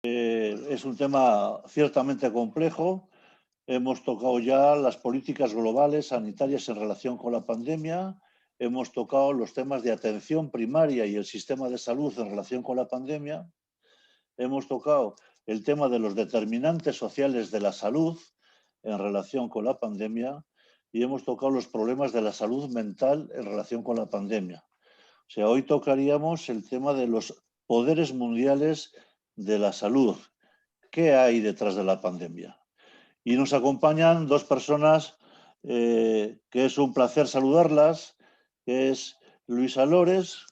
Es un tema ciertamente complejo. Hemos tocado ya las políticas globales sanitarias en relación con la pandemia. Hemos tocado los temas de atención primaria y el sistema de salud en relación con la pandemia. Hemos tocado el tema de los determinantes sociales de la salud en relación con la pandemia y hemos tocado los problemas de la salud mental en relación con la pandemia. O sea, hoy tocaríamos el tema de los poderes mundiales de la salud. ¿Qué hay detrás de la pandemia? Y nos acompañan dos personas que es un placer saludarlas, que es Luisa Lores,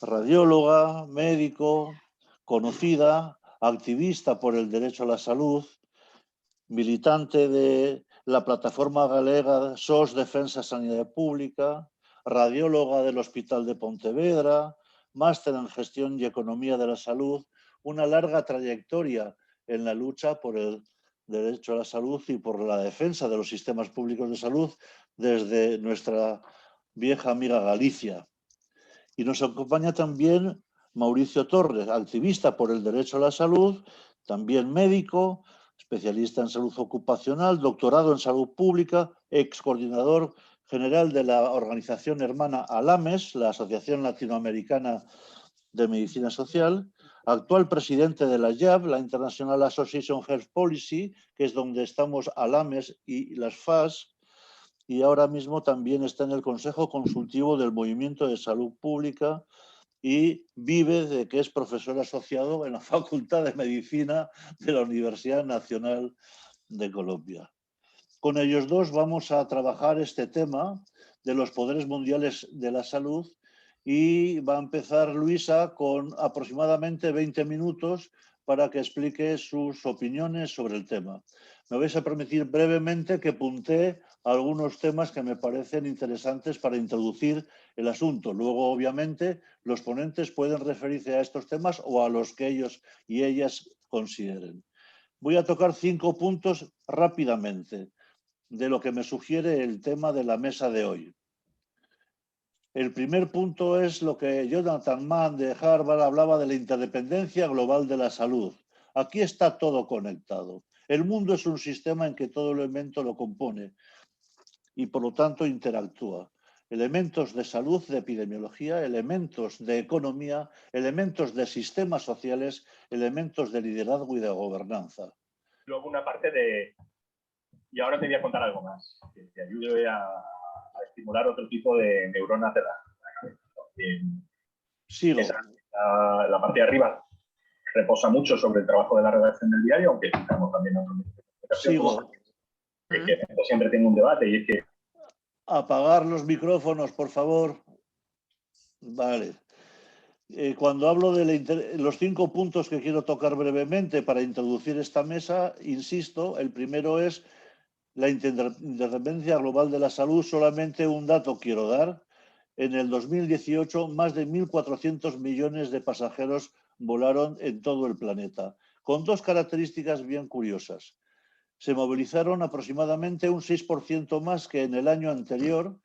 radióloga, médico, conocida, activista por el derecho a la salud, militante de la plataforma galega SOS Defensa Sanidad Pública, radióloga del Hospital de Pontevedra, máster en Gestión y Economía de la Salud, una larga trayectoria en la lucha por el derecho a la salud y por la defensa de los sistemas públicos de salud desde nuestra vieja amiga Galicia. Y nos acompaña también Mauricio Torres, activista por el derecho a la salud, también médico, especialista en salud ocupacional, doctorado en salud pública, ex coordinador general de la organización hermana ALAMES, la Asociación Latinoamericana de Medicina Social, actual presidente de la IAP, la International Association Health Policy, que es donde estamos ALAMES y las FAS, y ahora mismo también está en el Consejo Consultivo del Movimiento de Salud Pública y vive de que es profesor asociado en la Facultad de Medicina de la Universidad Nacional de Colombia. Con ellos dos vamos a trabajar este tema de los poderes mundiales de la salud y va a empezar Luisa con aproximadamente 20 minutos para que explique sus opiniones sobre el tema. Me vais a permitir brevemente que puntee algunos temas que me parecen interesantes para introducir el asunto. Luego, obviamente, los ponentes pueden referirse a estos temas o a los que ellos y ellas consideren. Voy a tocar 5 puntos rápidamente de lo que me sugiere el tema de la mesa de hoy. El primer punto es lo que Jonathan Mann de Harvard hablaba de la interdependencia global de la salud. Aquí está todo conectado. El mundo es un sistema en que todo elemento lo compone y por lo tanto interactúa. Elementos de salud, de epidemiología, elementos de economía, elementos de sistemas sociales, elementos de liderazgo y de gobernanza. Luego una parte de... Y ahora te voy a contar algo más, que te ayude a estimular otro tipo de neuronas de la cabeza. Sigo. La parte de arriba reposa mucho sobre el trabajo de la redacción del diario, aunque citamos también otros medios de comunicación. Sigo. Es que esto siempre tengo un debate y es que... Apagar los micrófonos, por favor. Vale. Cuando hablo de los 5 puntos que quiero tocar brevemente para introducir esta mesa, insisto, el primero es la interdependencia global de la salud. Solamente un dato quiero dar. En el 2018, más de 1.400 millones de pasajeros volaron en todo el planeta, con dos características bien curiosas. Se movilizaron aproximadamente un 6% más que en el año anterior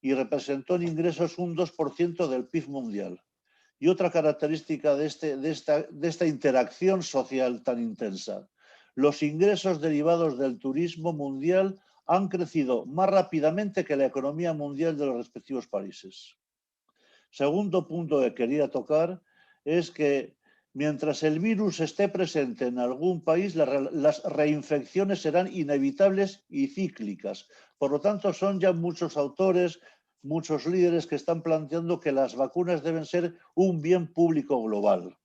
y representó en ingresos un 2% del PIB mundial. Y otra característica de esta interacción social tan intensa: los ingresos derivados del turismo mundial han crecido más rápidamente que la economía mundial de los respectivos países. Segundo punto que quería tocar es que mientras el virus esté presente en algún país, las reinfecciones serán inevitables y cíclicas. Por lo tanto, son ya muchos autores, muchos líderes que están planteando que las vacunas deben ser un bien público global.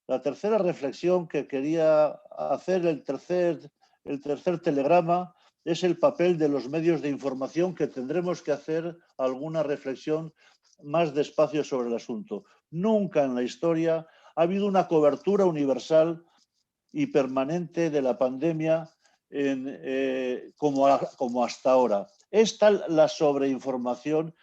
La tercera reflexión que quería hacer, el tercer telegrama, es el papel de los medios de información, que tendremos que hacer alguna reflexión más despacio sobre el asunto. Nunca en la historia ha habido una cobertura universal y permanente de la pandemia como hasta ahora. Es tal la sobreinformación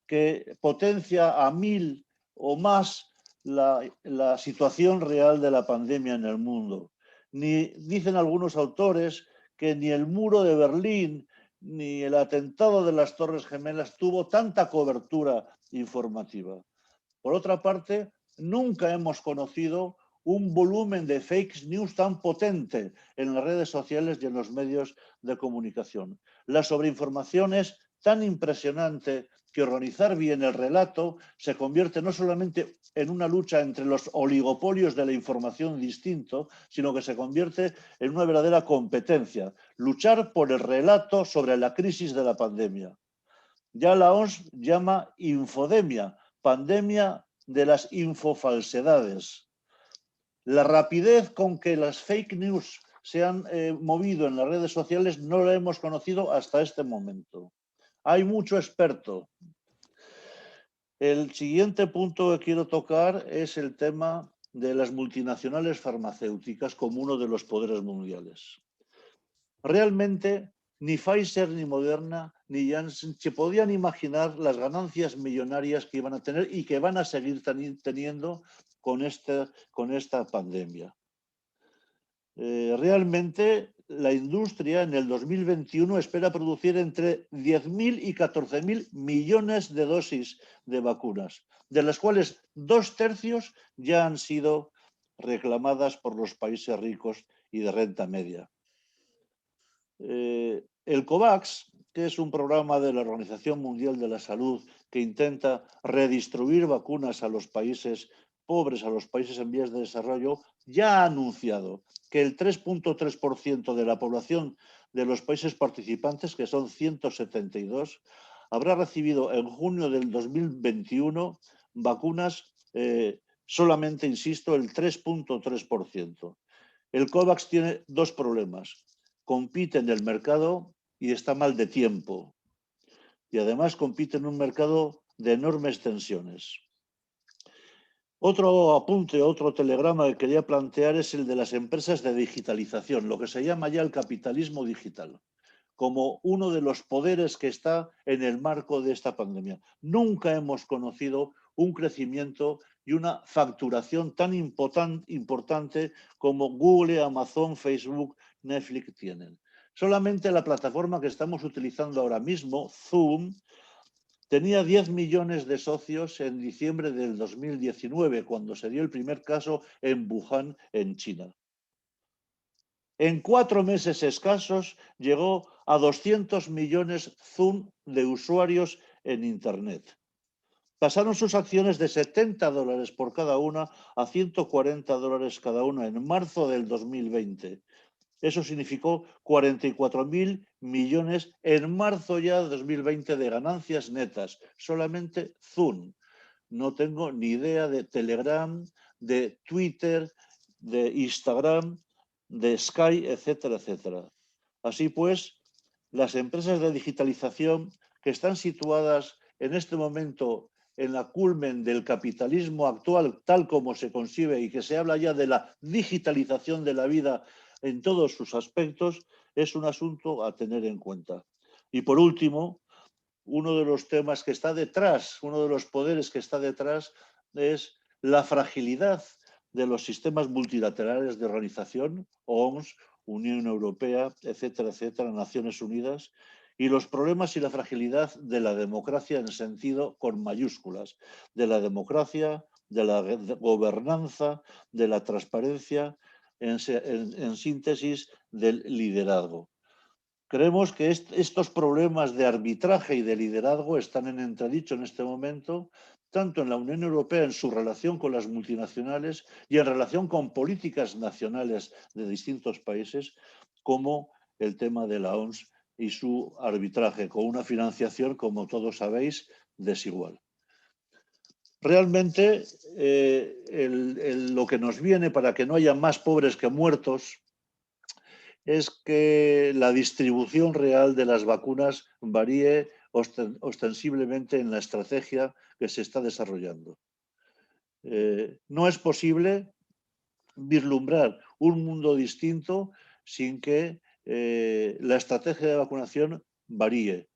que potencia a 1000 o más la situación real de la pandemia en el mundo. Dicen algunos autores que ni el muro de Berlín ni el atentado de las Torres Gemelas tuvo tanta cobertura informativa. Por otra parte, nunca hemos conocido un volumen de fake news tan potente en las redes sociales y en los medios de comunicación. La sobreinformación es tan impresionante que organizar bien el relato se convierte no solamente en una lucha entre los oligopolios de la información distinto, sino que se convierte en una verdadera competencia. Luchar por el relato sobre la crisis de la pandemia. Ya la OMS llama infodemia, pandemia de las infofalsedades. La rapidez con que las fake news se han movido en las redes sociales no la hemos conocido hasta este momento. Hay mucho experto. El siguiente punto que quiero tocar es el tema de las multinacionales farmacéuticas como uno de los poderes mundiales. Realmente ni Pfizer, ni Moderna, ni Janssen se podían imaginar las ganancias millonarias que iban a tener y que van a seguir teniendo con esta pandemia. Realmente la industria en el 2021 espera producir entre 10.000 y 14.000 millones de dosis de vacunas, de las cuales 2/3 ya han sido reclamadas por los países ricos y de renta media. El COVAX, que es un programa de la Organización Mundial de la Salud que intenta redistribuir vacunas a los países pobres, a los países en vías de desarrollo, ya ha anunciado que el 3,3% de la población de los países participantes, que son 172, habrá recibido en junio del 2021 vacunas solamente, insisto, el 3,3%. El COVAX tiene dos problemas. Compite en el mercado y está mal de tiempo. Y además compite en un mercado de enormes tensiones. Otro apunte, otro telegrama que quería plantear es el de las empresas de digitalización, lo que se llama ya el capitalismo digital, como uno de los poderes que está en el marco de esta pandemia. Nunca hemos conocido un crecimiento y una facturación tan importante como Google, Amazon, Facebook, Netflix tienen. Solamente la plataforma que estamos utilizando ahora mismo, Zoom, tenía 10 millones de socios en diciembre del 2019, cuando se dio el primer caso en Wuhan, en China. En 4 meses escasos llegó a 200 millones Zoom de usuarios en Internet. Pasaron sus acciones de $70 por cada una a $140 cada una en marzo del 2020. Eso significó 44.000 millones en marzo ya de 2020 de ganancias netas. Solamente Zoom. No tengo ni idea de Telegram, de Twitter, de Instagram, de Sky, etcétera, etcétera. Así pues, las empresas de digitalización que están situadas en este momento en la culmen del capitalismo actual, tal como se concibe y que se habla ya de la digitalización de la vida en todos sus aspectos, es un asunto a tener en cuenta. Y por último, uno de los temas que está detrás, uno de los poderes que está detrás es la fragilidad de los sistemas multilaterales de organización, OMS, Unión Europea, etcétera, etcétera, Naciones Unidas, y los problemas y la fragilidad de la democracia en sentido con mayúsculas, de la democracia, de la gobernanza, de la transparencia, en síntesis, del liderazgo. Creemos que estos problemas de arbitraje y de liderazgo están en entredicho en este momento, tanto en la Unión Europea en su relación con las multinacionales y en relación con políticas nacionales de distintos países, como el tema de la OMS y su arbitraje, con una financiación, como todos sabéis, desigual. Realmente, lo que nos viene para que no haya más pobres que muertos es que la distribución real de las vacunas varíe ostensiblemente en la estrategia que se está desarrollando. No es posible vislumbrar un mundo distinto sin que la estrategia de vacunación varíe.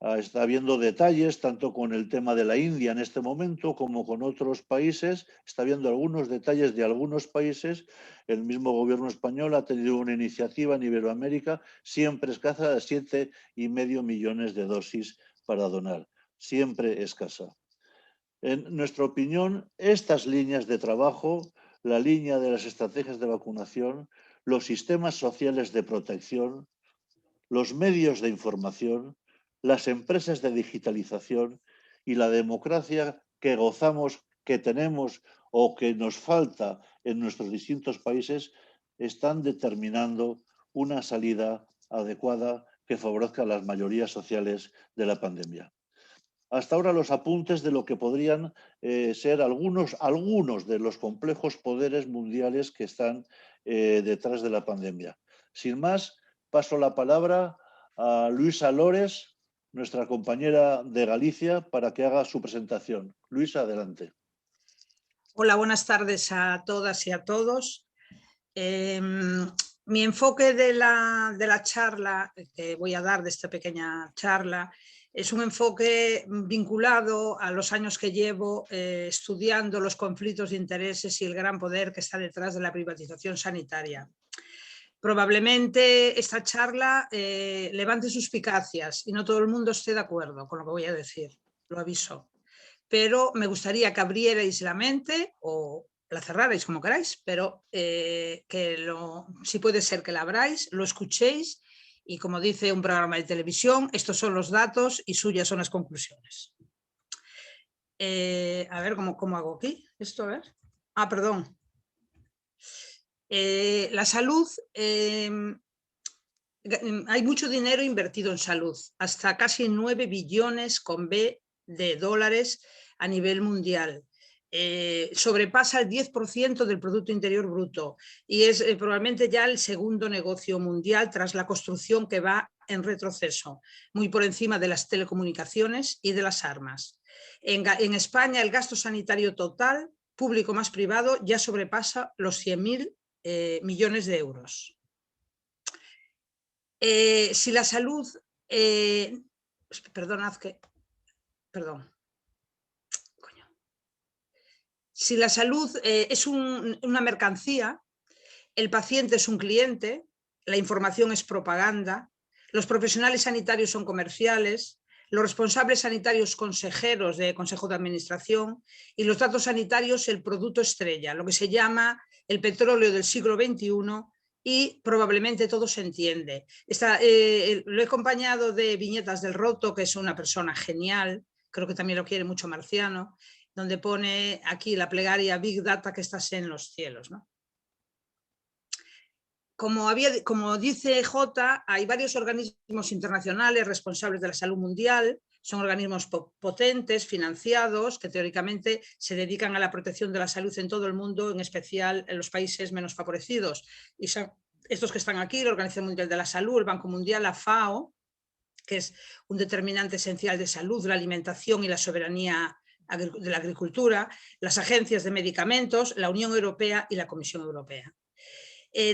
Está habiendo detalles, tanto con el tema de la India en este momento como con otros países. Está habiendo algunos detalles de algunos países. El mismo gobierno español ha tenido una iniciativa en Iberoamérica siempre escasa de 7,5 millones de dosis para donar. Siempre escasa. En nuestra opinión, estas líneas de trabajo la línea de las estrategias de vacunación, los sistemas sociales de protección, los medios de información, las empresas de digitalización y la democracia que gozamos, que tenemos o que nos falta en nuestros distintos países, están determinando una salida adecuada que favorezca a las mayorías sociales de la pandemia. Hasta ahora los apuntes de lo que podrían ser algunos de los complejos poderes mundiales que están detrás de la pandemia. Sin más, paso la palabra a Luisa Lores, nuestra compañera de Galicia, para que haga su presentación. Luisa, adelante. Hola, buenas tardes a todas y a todos. Mi enfoque de la charla que voy a dar, de esta pequeña charla, es un enfoque vinculado a los años que llevo estudiando los conflictos de intereses y el gran poder que está detrás de la privatización sanitaria. Probablemente esta charla levante suspicacias y no todo el mundo esté de acuerdo con lo que voy a decir, lo aviso. Pero me gustaría que abrierais la mente o la cerrarais como queráis, pero si puede ser que la abráis, lo escuchéis y, como dice un programa de televisión, estos son los datos y suyas son las conclusiones. A ver, ¿cómo hago aquí? Esto, a ver. Perdón. La salud, hay mucho dinero invertido en salud, hasta casi 9 billones con B de dólares a nivel mundial. Sobrepasa el 10% del Producto Interior Bruto y es probablemente ya el segundo negocio mundial tras la construcción, que va en retroceso, muy por encima de las telecomunicaciones y de las armas. En España el gasto sanitario total, público más privado, ya sobrepasa los 100.000 millones de euros. Si la salud... Si la salud es una mercancía, el paciente es un cliente, la información es propaganda, los profesionales sanitarios son comerciales, los responsables sanitarios consejeros de consejo de administración y los datos sanitarios el producto estrella, lo que se llama el petróleo del siglo XXI, y probablemente todo se entiende. Lo he acompañado de viñetas del Roto, que es una persona genial, creo que también lo quiere mucho Marciano, donde pone aquí la plegaria Big Data que estás en los cielos, ¿no? Como dice J, hay varios organismos internacionales responsables de la salud mundial, son organismos potentes, financiados, que teóricamente se dedican a la protección de la salud en todo el mundo, en especial en los países menos favorecidos. Y son estos que están aquí: la Organización Mundial de la Salud, el Banco Mundial, la FAO, que es un determinante esencial de salud, la alimentación y la soberanía de la agricultura, las agencias de medicamentos, la Unión Europea y la Comisión Europea.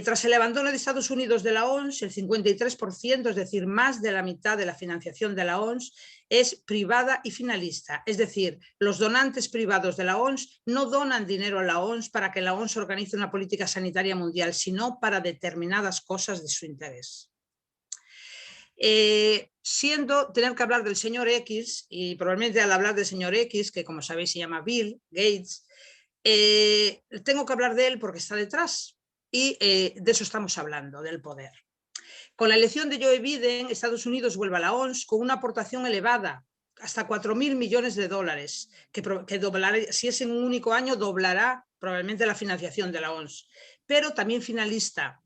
Tras el abandono de Estados Unidos de la OMS, el 53%, es decir, más de la mitad de la financiación de la OMS, es privada y finalista. Es decir, los donantes privados de la OMS no donan dinero a la OMS para que la OMS organice una política sanitaria mundial, sino para determinadas cosas de su interés. Siendo tener que hablar del señor X, y probablemente al hablar del señor X, que como sabéis se llama Bill Gates, tengo que hablar de él porque está detrás. Y de eso estamos hablando, del poder. Con la elección de Joe Biden, Estados Unidos vuelve a la OMS con una aportación elevada, hasta 4.000 millones de dólares, que doblará, si es en un único año, doblará probablemente la financiación de la OMS, pero también finalista,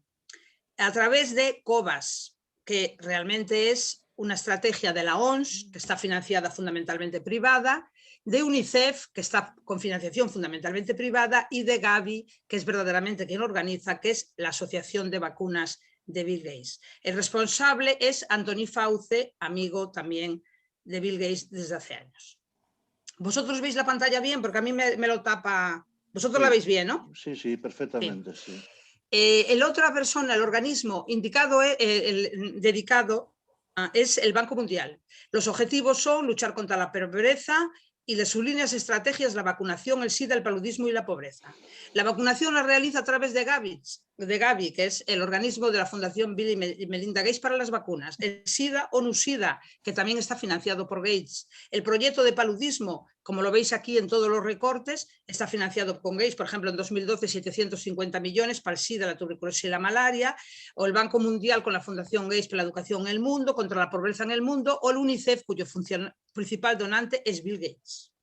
a través de COVAX, que realmente es una estrategia de la OMS, que está financiada fundamentalmente privada, de UNICEF, que está con financiación fundamentalmente privada, y de Gavi, que es verdaderamente quien organiza, que es la Asociación de Vacunas de Bill Gates. El responsable es Anthony Fauci, amigo también de Bill Gates desde hace años. ¿Vosotros veis la pantalla bien? Porque a mí me lo tapa... Vosotros la veis bien, ¿no? Sí, perfectamente, sí. La otra persona, el organismo indicado, dedicado, es el Banco Mundial. Los objetivos son luchar contra la pobreza y de sus líneas estrategias la vacunación, el SIDA, el paludismo y la pobreza. La vacunación la realiza a través de Gavi, que es el organismo de la Fundación Bill y Melinda Gates para las vacunas. El SIDA, ONU-SIDA, que también está financiado por Gates. El proyecto de paludismo, Como lo veis aquí en todos los recortes, está financiado con Gates, por ejemplo, en 2012 750 millones para el SIDA, la tuberculosis y la malaria, o el Banco Mundial con la Fundación Gates para la educación en el mundo, contra la pobreza en el mundo, o el UNICEF, cuyo principal donante es Bill Gates.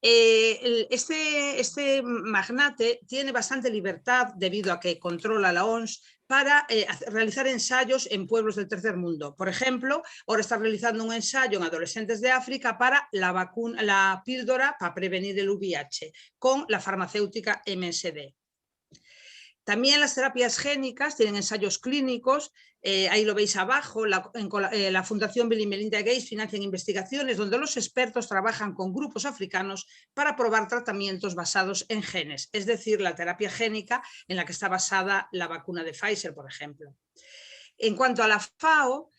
Este magnate tiene bastante libertad, debido a que controla la OMS, para realizar ensayos en pueblos del tercer mundo. Por ejemplo, ahora está realizando un ensayo en adolescentes de África para la píldora para prevenir el VIH con la farmacéutica MSD. También las terapias génicas tienen ensayos clínicos, ahí lo veis abajo, la Fundación Bill y Melinda Gates financia investigaciones donde los expertos trabajan con grupos africanos para probar tratamientos basados en genes, es decir, la terapia génica en la que está basada la vacuna de Pfizer, por ejemplo. En cuanto a la FAO,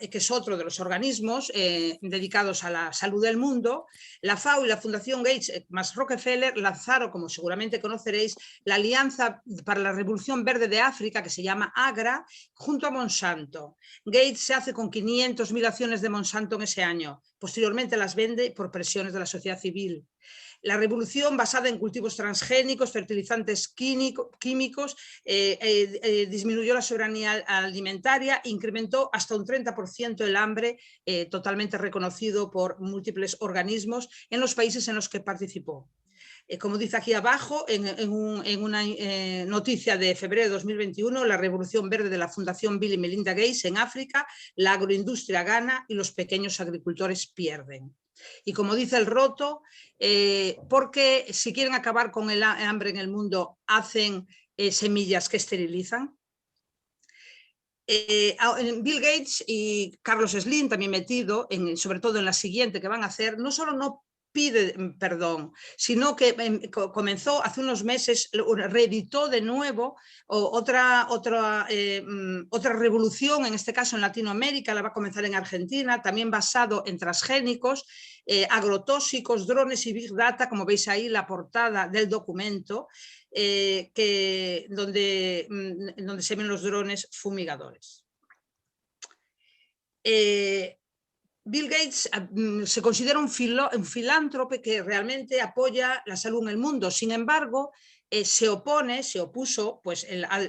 que es otro de los organismos dedicados a la salud del mundo, la FAO y la Fundación Gates más Rockefeller lanzaron, como seguramente conoceréis, la Alianza para la Revolución Verde de África, que se llama AGRA, junto a Monsanto. Gates se hace con 500.000 acciones de Monsanto en ese año. Posteriormente las vende por presiones de la sociedad civil. La revolución basada en cultivos transgénicos, fertilizantes químicos, disminuyó la soberanía alimentaria, incrementó hasta un 30% el hambre, totalmente reconocido por múltiples organismos en los países en los que participó. Como dice aquí abajo, en una noticia de febrero de 2021, la revolución verde de la Fundación Bill y Melinda Gates en África, la agroindustria gana y los pequeños agricultores pierden. Y como dice el Roto, porque si quieren acabar con el hambre en el mundo, hacen semillas que esterilizan. Bill Gates y Carlos Slim, también metido, sobre todo en la siguiente que van a hacer, no solo no pide perdón, sino que comenzó hace unos meses, reeditó de nuevo otra revolución, en este caso en Latinoamérica, la va a comenzar en Argentina, también basado en transgénicos, agrotóxicos, drones y Big Data, como veis ahí la portada del documento, donde se ven los drones fumigadores. Bill Gates se considera un filántropo que realmente apoya la salud en el mundo. Sin embargo, se opuso, pues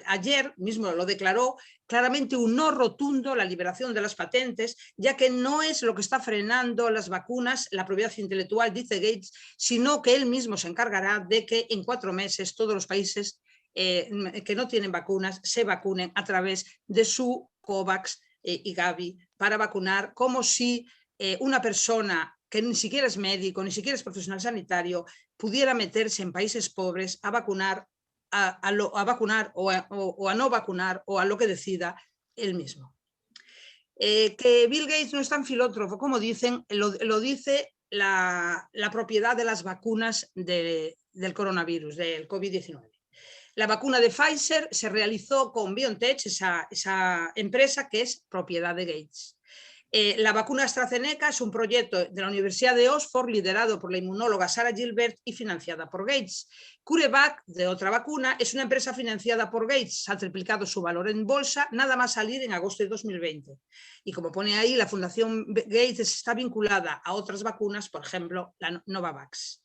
ayer mismo lo declaró, claramente un no rotundo a la liberación de las patentes, ya que no es lo que está frenando las vacunas, la propiedad intelectual, dice Gates, sino que él mismo se encargará de que en 4 meses todos los países que no tienen vacunas se vacunen a través de su COVAX y Gavi, para vacunar, como si una persona que ni siquiera es médico, ni siquiera es profesional sanitario, pudiera meterse en países pobres a vacunar, a vacunar o a no vacunar, o a lo que decida él mismo. Que Bill Gates no es tan filántropo como dicen, lo dice la propiedad de las vacunas del coronavirus, del COVID-19. La vacuna de Pfizer se realizó con BioNTech, esa empresa que es propiedad de Gates. La vacuna AstraZeneca es un proyecto de la Universidad de Oxford liderado por la inmunóloga Sarah Gilbert y financiada por Gates. CureVac, de otra vacuna, es una empresa financiada por Gates, ha triplicado su valor en bolsa nada más salir en agosto de 2020. Y como pone ahí, la Fundación Gates está vinculada a otras vacunas, por ejemplo, la Novavax.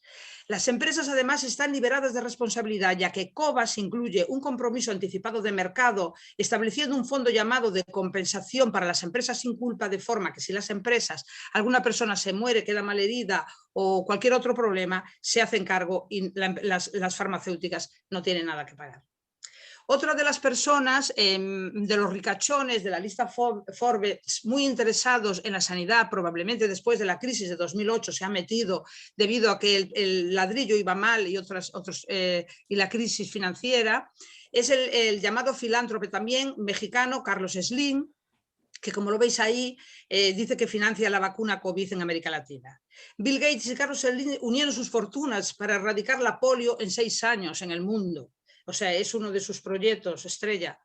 Las empresas además están liberadas de responsabilidad, ya que COVAX incluye un compromiso anticipado de mercado, estableciendo un fondo llamado de compensación para las empresas sin culpa, de forma que si las empresas, alguna persona se muere, queda malherida o cualquier otro problema, se hacen cargo y las farmacéuticas no tienen nada que pagar. Otra de las personas, de los ricachones de la lista Forbes, muy interesados en la sanidad, probablemente después de la crisis de 2008 se ha metido debido a que el ladrillo iba mal y la crisis financiera, es el llamado filántropo también mexicano Carlos Slim, que como lo veis ahí, dice que financia la vacuna COVID en América Latina. Bill Gates y Carlos Slim unieron sus fortunas para erradicar la polio en 6 años en el mundo. O sea, es uno de sus proyectos estrella,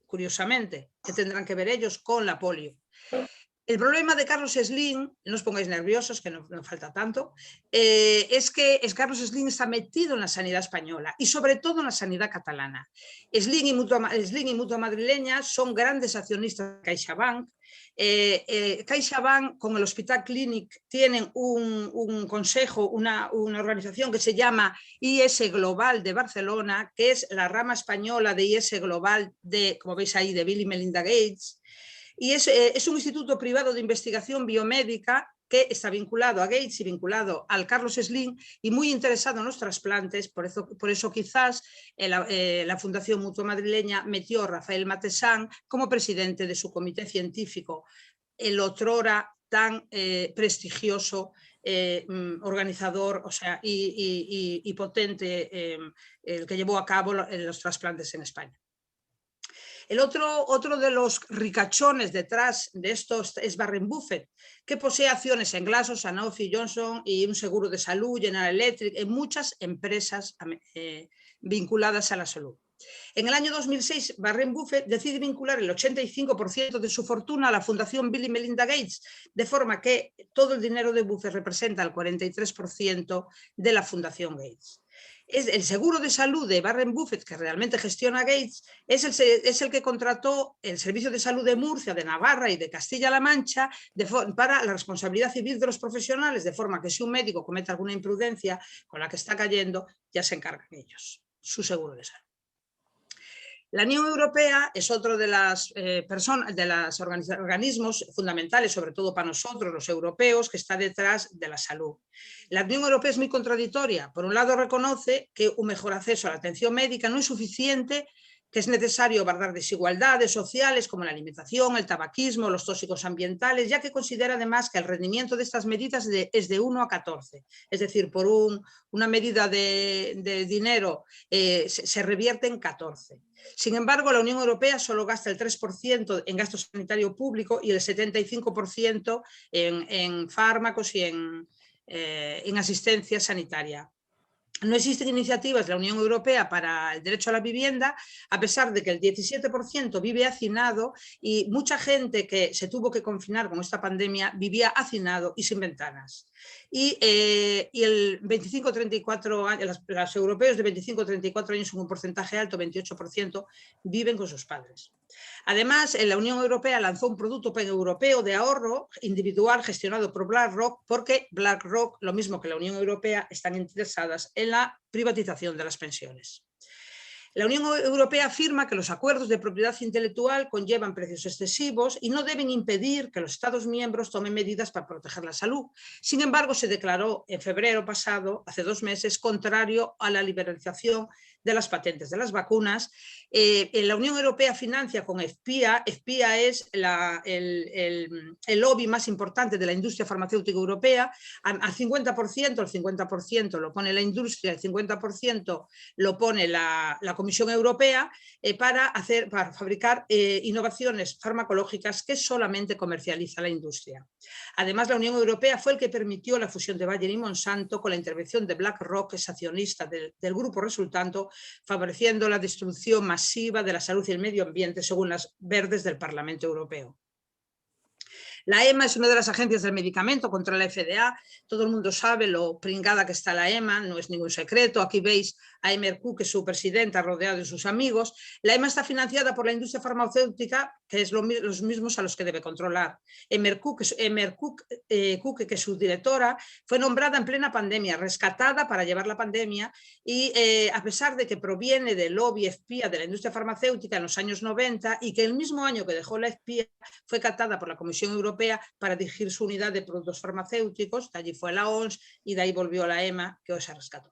curiosamente, que tendrán que ver ellos con la polio. El problema de Carlos Slim, no os pongáis nerviosos, que no falta tanto, es que Carlos Slim está metido en la sanidad española y sobre todo en la sanidad catalana. Slim y Mutua Madrileña son grandes accionistas de CaixaBank. CaixaBank con el Hospital Clínic tienen un consejo, una organización que se llama IS Global de Barcelona, que es la rama española de IS Global de, como veis ahí, de Bill y Melinda Gates. Y es un instituto privado de investigación biomédica que está vinculado a Gates y vinculado al Carlos Slim y muy interesado en los trasplantes. Por eso quizás la Fundación Mutua Madrileña metió a Rafael Matesán como presidente de su comité científico, el otrora tan prestigioso organizador, o sea, y potente, el que llevó a cabo los trasplantes en España. El otro de los ricachones detrás de estos es Warren Buffett, que posee acciones en Glaxo, Sanofi, Johnson y un seguro de salud, General Electric, en muchas empresas vinculadas a la salud. En el año 2006, Warren Buffett decide vincular el 85% de su fortuna a la Fundación Bill y Melinda Gates, de forma que todo el dinero de Buffett representa el 43% de la Fundación Gates. Es el seguro de salud de Warren Buffett, que realmente gestiona Gates, es el que contrató el Servicio de Salud de Murcia, de Navarra y de Castilla-La Mancha para la responsabilidad civil de los profesionales, de forma que si un médico comete alguna imprudencia con la que está cayendo, ya se encargan ellos, su seguro de salud. La Unión Europea es otro de los organismos fundamentales, sobre todo para nosotros, los europeos, que está detrás de la salud. La Unión Europea es muy contradictoria. Por un lado, reconoce que un mejor acceso a la atención médica no es suficiente, que es necesario abordar desigualdades sociales como la alimentación, el tabaquismo, los tóxicos ambientales, ya que considera además que el rendimiento de estas medidas es de 1 a 14. Es decir, por una medida de dinero se revierte en 14. Sin embargo, la Unión Europea solo gasta el 3% en gasto sanitario público y el 75% en fármacos y en asistencia sanitaria. No existen iniciativas de la Unión Europea para el derecho a la vivienda, a pesar de que el 17% vive hacinado y mucha gente que se tuvo que confinar con esta pandemia vivía hacinado y sin ventanas. Y el 25-34 años, los europeos de 25-34 años son un porcentaje alto, 28%, viven con sus padres. Además, la Unión Europea lanzó un producto paneuropeo de ahorro individual gestionado por BlackRock, porque BlackRock, lo mismo que la Unión Europea, están interesadas en la privatización de las pensiones. La Unión Europea afirma que los acuerdos de propiedad intelectual conllevan precios excesivos y no deben impedir que los Estados miembros tomen medidas para proteger la salud. Sin embargo, se declaró en febrero pasado, hace 2 meses, contrario a la liberalización de las patentes de las vacunas. La Unión Europea financia con EFPIA. EFPIA es el lobby más importante de la industria farmacéutica europea. Al 50%, el 50% lo pone la industria, el 50% lo pone la Comisión Europea para fabricar innovaciones farmacológicas que solamente comercializa la industria. Además, la Unión Europea fue el que permitió la fusión de Bayer y Monsanto con la intervención de BlackRock, que es accionista del grupo resultante, favoreciendo la destrucción masiva de la salud y el medio ambiente, según las verdes del Parlamento Europeo. La EMA es una de las agencias del medicamento contra la FDA. Todo el mundo sabe lo pringada que está la EMA, no es ningún secreto. Aquí veis a Emer Cook, que es su presidenta, rodeado de sus amigos. La EMA está financiada por la industria farmacéutica, que es los mismos a los que debe controlar. Emer Cook, que es su directora, fue nombrada en plena pandemia, rescatada para llevar la pandemia, y a pesar de que proviene del lobby EFPIA de la industria farmacéutica en los años 90 y que el mismo año que dejó la EFPIA fue captada por la Comisión Europea para dirigir su unidad de productos farmacéuticos, de allí fue la OMS y de ahí volvió la EMA, que hoy se rescató.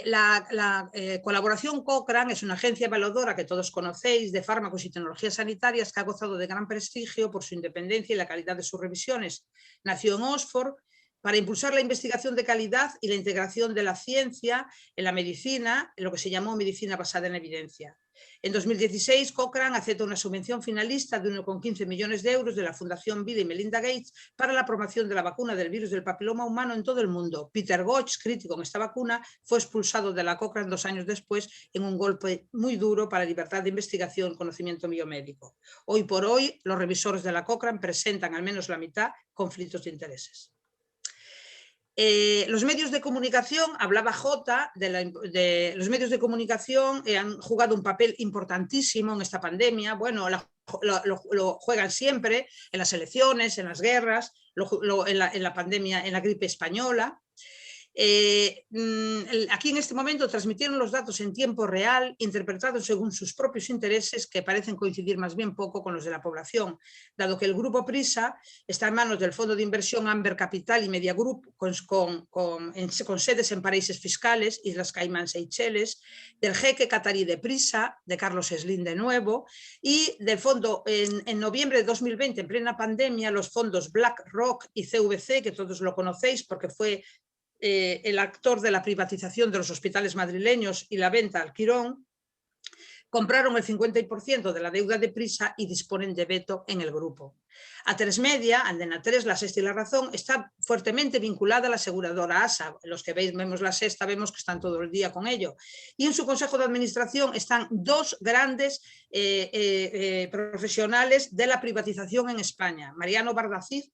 La colaboración Cochrane es una agencia evaluadora que todos conocéis de fármacos y tecnologías sanitarias que ha gozado de gran prestigio por su independencia y la calidad de sus revisiones. Nació en Oxford, para impulsar la investigación de calidad y la integración de la ciencia en la medicina, en lo que se llamó medicina basada en evidencia. En 2016, Cochrane acepta una subvención finalista de 1,15 millones de euros de la Fundación Bill y Melinda Gates para la promoción de la vacuna del virus del papiloma humano en todo el mundo. Peter Gotch, crítico en esta vacuna, fue expulsado de la Cochrane 2 años después en un golpe muy duro para la libertad de investigación y conocimiento biomédico. Hoy por hoy, los revisores de la Cochrane presentan al menos la mitad conflictos de intereses. Los medios de comunicación, hablaba Jota, los medios de comunicación han jugado un papel importantísimo en esta pandemia. Bueno, lo juegan siempre en las elecciones, en las guerras, en la pandemia, en la gripe española. Aquí en este momento transmitieron los datos en tiempo real, interpretados según sus propios intereses, que parecen coincidir más bien poco con los de la población, dado que el grupo Prisa está en manos del fondo de inversión Amber Capital y Media Group, con sedes en paraísos fiscales, Islas Caimán, Seychelles, del jeque catarí de Prisa, de Carlos Slim de nuevo, y del fondo en noviembre de 2020, en plena pandemia, los fondos BlackRock y CVC, que todos lo conocéis porque fue el actor de la privatización de los hospitales madrileños y la venta al Quirón, compraron el 50% de la deuda de Prisa y disponen de veto en el grupo. A3Media, Antena 3, La Sexta y La Razón, está fuertemente vinculada a la aseguradora ASA. Los que vemos La Sexta vemos que están todo el día con ello. Y en su consejo de administración están dos grandes profesionales de la privatización en España. Mariano Barbaciz,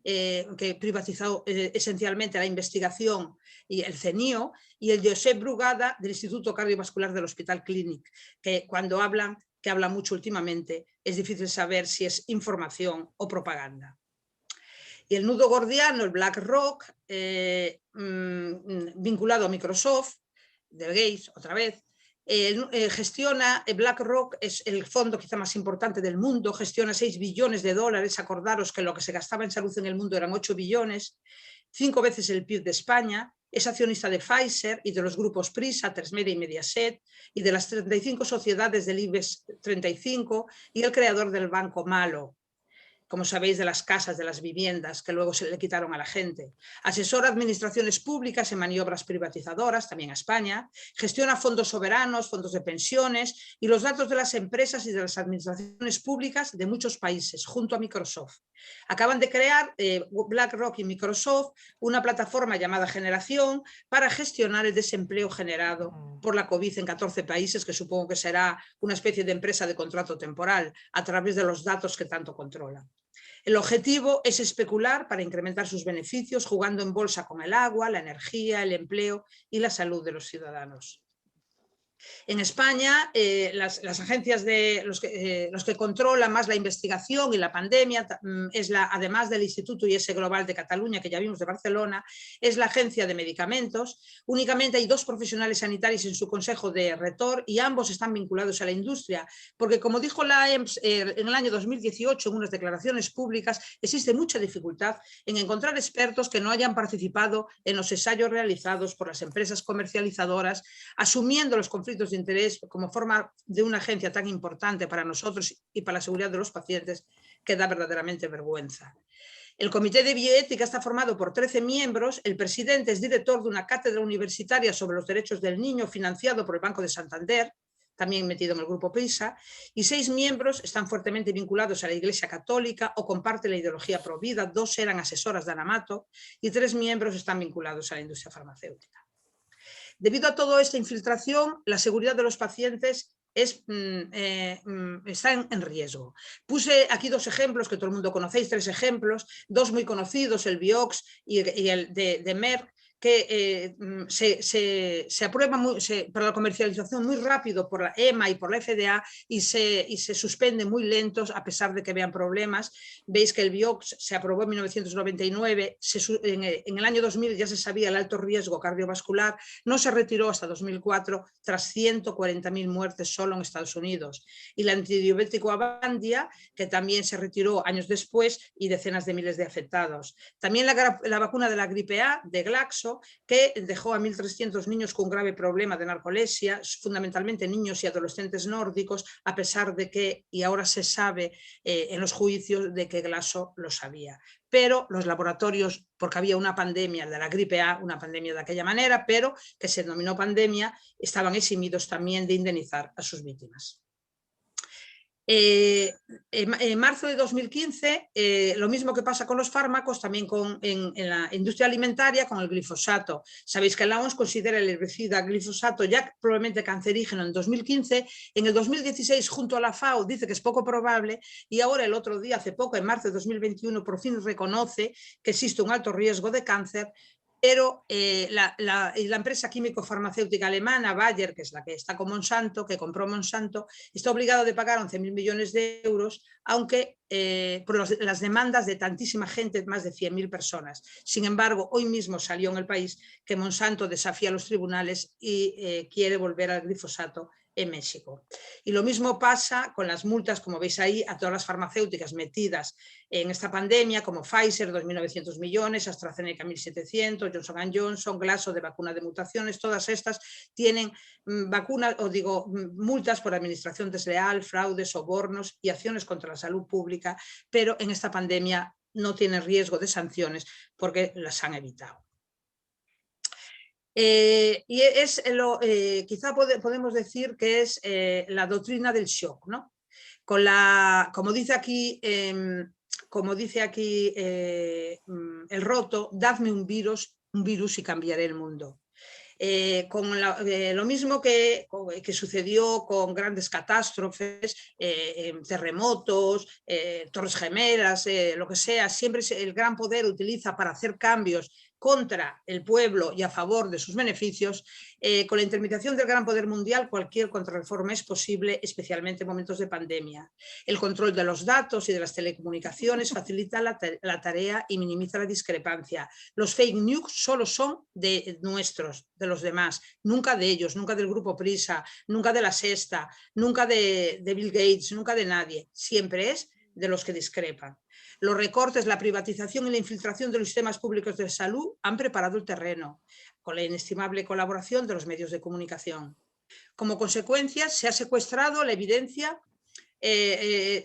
que privatizó esencialmente la investigación y el CENIO, y el Josep Brugada del Instituto Cardiovascular del Hospital Clínic, que cuando hablan, que habla mucho últimamente, es difícil saber si es información o propaganda. Y el nudo gordiano, el BlackRock, vinculado a Microsoft, del Gates, otra vez, gestiona, BlackRock es el fondo quizá más importante del mundo, gestiona 6 billones de dólares, acordaros que lo que se gastaba en salud en el mundo eran 8 billones, 5 veces el PIB de España, es accionista de Pfizer y de los grupos Prisa, A3Media y Mediaset, y de las 35 sociedades del IBEX 35 y el creador del Banco Malo, como sabéis, de las casas, de las viviendas, que luego se le quitaron a la gente. Asesora administraciones públicas en maniobras privatizadoras, también a España. Gestiona fondos soberanos, fondos de pensiones y los datos de las empresas y de las administraciones públicas de muchos países, junto a Microsoft. Acaban de crear, BlackRock y Microsoft, una plataforma llamada Generación para gestionar el desempleo generado por la COVID en 14 países, que supongo que será una especie de empresa de contrato temporal, a través de los datos que tanto controla. El objetivo es especular para incrementar sus beneficios, jugando en bolsa con el agua, la energía, el empleo y la salud de los ciudadanos. En España, las agencias de los que controlan más la investigación y la pandemia, además del Instituto IS Global de Cataluña, que ya vimos, de Barcelona, es la Agencia de Medicamentos. Únicamente hay 2 profesionales sanitarios en su consejo de rector y ambos están vinculados a la industria, porque como dijo la EMS en el año 2018 en unas declaraciones públicas, existe mucha dificultad en encontrar expertos que no hayan participado en los ensayos realizados por las empresas comercializadoras, asumiendo los conflictos de interés como forma de una agencia tan importante para nosotros y para la seguridad de los pacientes, que da verdaderamente vergüenza. El comité de bioética está formado por 13 miembros, el presidente es director de una cátedra universitaria sobre los derechos del niño financiado por el Banco de Santander, también metido en el grupo Prisa, y 6 miembros están fuertemente vinculados a la Iglesia Católica o comparten la ideología provida, 2 eran asesoras de Anamato y 3 miembros están vinculados a la industria farmacéutica. Debido a toda esta infiltración, la seguridad de los pacientes está en riesgo. Puse aquí 2 ejemplos que todo el mundo conocéis, 3 ejemplos, 2 muy conocidos, el Vioxx y el de Merck, que se aprueba para la comercialización muy rápido por la EMA y por la FDA y se suspende muy lentos a pesar de que vean problemas. Veis que el Vioxx se aprobó en 1999, en el año 2000 ya se sabía el alto riesgo cardiovascular, no se retiró hasta 2004 tras 140.000 muertes solo en Estados Unidos. Y el antidiabético Avandia, que también se retiró años después y decenas de miles de afectados. También la vacuna de la gripe A de Glaxo, glifosfato, que dejó a 1.300 niños con grave problema de narcolepsia, fundamentalmente niños y adolescentes nórdicos, a pesar de que, y ahora se sabe en los juicios, de que Glasso lo sabía. Pero los laboratorios, porque había una pandemia de la gripe A, una pandemia de aquella manera, pero que se denominó pandemia, estaban eximidos también de indemnizar a sus víctimas. En marzo de 2015, lo mismo que pasa con los fármacos, también en la industria alimentaria con el glifosato. Sabéis que la OMS considera el herbicida glifosato ya probablemente cancerígeno en 2015, en el 2016 junto a la FAO dice que es poco probable y ahora el otro día, hace poco, en marzo de 2021, por fin reconoce que existe un alto riesgo de cáncer, pero la empresa químico-farmacéutica alemana, Bayer, que es la que está con Monsanto, que compró Monsanto, está obligada a pagar 11.000 millones de euros, aunque por las demandas de tantísima gente, más de 100.000 personas. Sin embargo, hoy mismo salió en El País que Monsanto desafía a los tribunales y quiere volver al glifosato en México. Y lo mismo pasa con las multas, como veis ahí, a todas las farmacéuticas metidas en esta pandemia, como Pfizer, 2.900 millones, AstraZeneca, 1.700, Johnson & Johnson, Glasso de vacuna de mutaciones, todas estas tienen multas por administración desleal, fraude, sobornos y acciones contra la salud pública, pero en esta pandemia no tienen riesgo de sanciones porque las han evitado. Y es quizá podemos decir que es la doctrina del shock, ¿no? Como dice aquí el Roto, dadme un virus y cambiaré el mundo. Lo mismo que sucedió con grandes catástrofes, terremotos, torres gemelas, lo que sea, siempre el gran poder utiliza para hacer cambios contra el pueblo y a favor de sus beneficios. Con la intermediación del gran poder mundial, cualquier contrarreforma es posible, especialmente en momentos de pandemia. El control de los datos y de las telecomunicaciones facilita la tarea y minimiza la discrepancia. Los fake news solo son de los demás, nunca de ellos, nunca del Grupo Prisa, nunca de La Sexta, nunca de Bill Gates, nunca de nadie. Siempre es de los que discrepan. Los recortes, la privatización y la infiltración de los sistemas públicos de salud han preparado el terreno, con la inestimable colaboración de los medios de comunicación. Como consecuencia, se ha secuestrado la evidencia,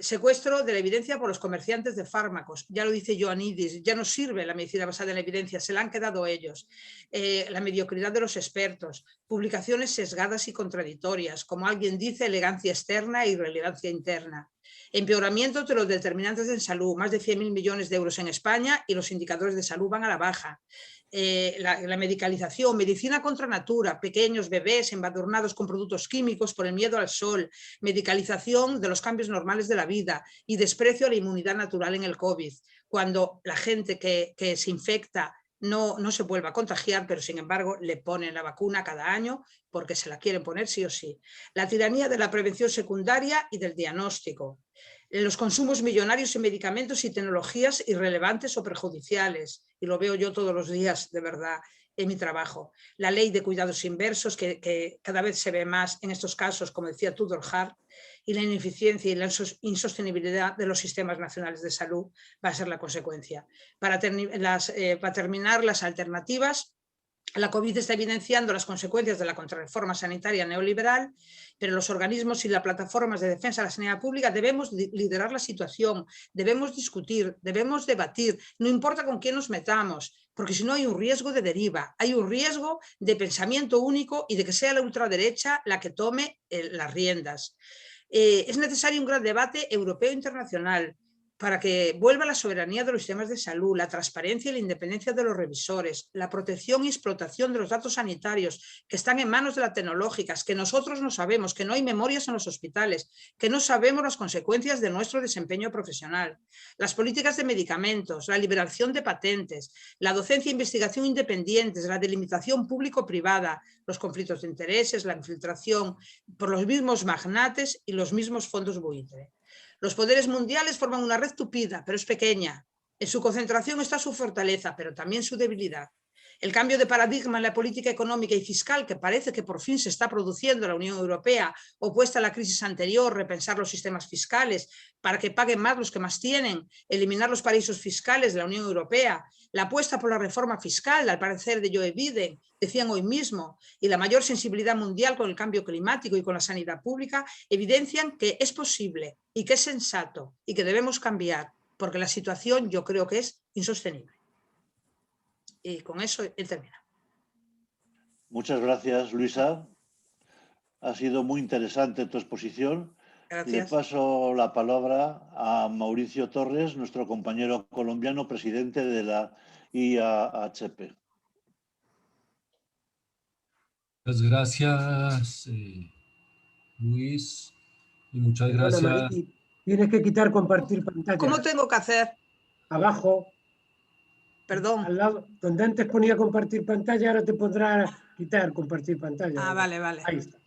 secuestro de la evidencia por los comerciantes de fármacos. Ya lo dice Ioannidis, ya no sirve la medicina basada en la evidencia, se la han quedado ellos. La mediocridad de los expertos, publicaciones sesgadas y contradictorias, como alguien dice, elegancia externa e irrelevancia interna. Empeoramiento de los determinantes en salud, más de 100.000 millones de euros en España y los indicadores de salud van a la baja. La medicalización, medicina contra natura, pequeños bebés embadurnados con productos químicos por el miedo al sol, medicalización de los cambios normales de la vida y desprecio a la inmunidad natural en el COVID, cuando la gente que se infecta no se vuelva a contagiar, pero sin embargo le ponen la vacuna cada año porque se la quieren poner sí o sí. La tiranía de la prevención secundaria y del diagnóstico. Los consumos millonarios en medicamentos y tecnologías irrelevantes o perjudiciales. Y lo veo yo todos los días, de verdad, en mi trabajo. La ley de cuidados inversos, que cada vez se ve más en estos casos, como decía Tudor Hart, y la ineficiencia y la insostenibilidad de los sistemas nacionales de salud va a ser la consecuencia. Para terminar, las alternativas. La COVID está evidenciando las consecuencias de la contrarreforma sanitaria neoliberal, pero los organismos y las plataformas de defensa de la sanidad pública debemos liderar la situación, debemos discutir, debemos debatir, no importa con quién nos metamos, porque si no hay un riesgo de deriva, hay un riesgo de pensamiento único y de que sea la ultraderecha la que tome las riendas. Es necesario un gran debate europeo e internacional para que vuelva la soberanía de los sistemas de salud, la transparencia y la independencia de los revisores, la protección y explotación de los datos sanitarios que están en manos de las tecnológicas, que nosotros no sabemos, que no hay memorias en los hospitales, que no sabemos las consecuencias de nuestro desempeño profesional, las políticas de medicamentos, la liberación de patentes, la docencia e investigación independientes, la delimitación público-privada, los conflictos de intereses, la infiltración por los mismos magnates y los mismos fondos buitre. Los poderes mundiales forman una red tupida, pero es pequeña. En su concentración está su fortaleza, pero también su debilidad. El cambio de paradigma en la política económica y fiscal, que parece que por fin se está produciendo en la Unión Europea, opuesta a la crisis anterior, repensar los sistemas fiscales para que paguen más los que más tienen, eliminar los paraísos fiscales de la Unión Europea, la apuesta por la reforma fiscal, al parecer de Joe Biden, decían hoy mismo, y la mayor sensibilidad mundial con el cambio climático y con la sanidad pública, evidencian que es posible y que es sensato y que debemos cambiar, porque la situación yo creo que es insostenible. Y con eso él termina. Muchas gracias, Luisa. Ha sido muy interesante tu exposición. Gracias. Le paso la palabra a Mauricio Torres, nuestro compañero colombiano, presidente de la IAHP. Muchas gracias, Luis, y muchas gracias. Bueno, tienes que quitar compartir pantalla. ¿Cómo tengo que hacer? Abajo. Perdón. Al lado, donde antes ponía compartir pantalla, ahora te podrás quitar compartir pantalla. Ah, vale, vale. Ahí está.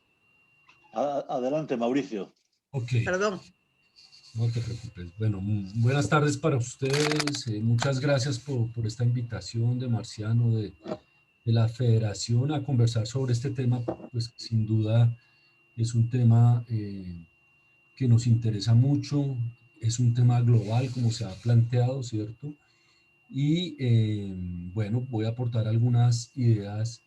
Adelante, Mauricio. Ok. Perdón. No te preocupes. Bueno, buenas tardes para ustedes. Muchas gracias por esta invitación de Marciano, de la Federación, a conversar sobre este tema, pues sin duda es un tema que nos interesa mucho, es un tema global, como se ha planteado, ¿cierto? Y bueno, voy a aportar algunas ideas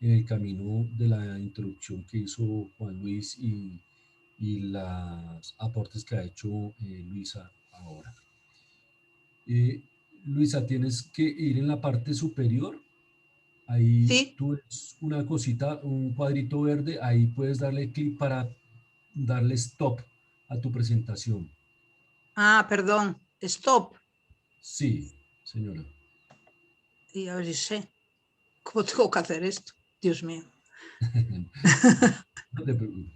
en el camino de la introducción que hizo Juan Luis y los aportes que ha hecho Luisa ahora. Luisa, tienes que ir en la parte superior. Ahí sí. tú ves una cosita, un cuadrito verde, ahí puedes darle clic para darle stop a tu presentación. Ah, perdón, stop. Sí, señora. Y a ver si sé. ¿Cómo tengo que hacer esto? Dios mío. No te preocupes.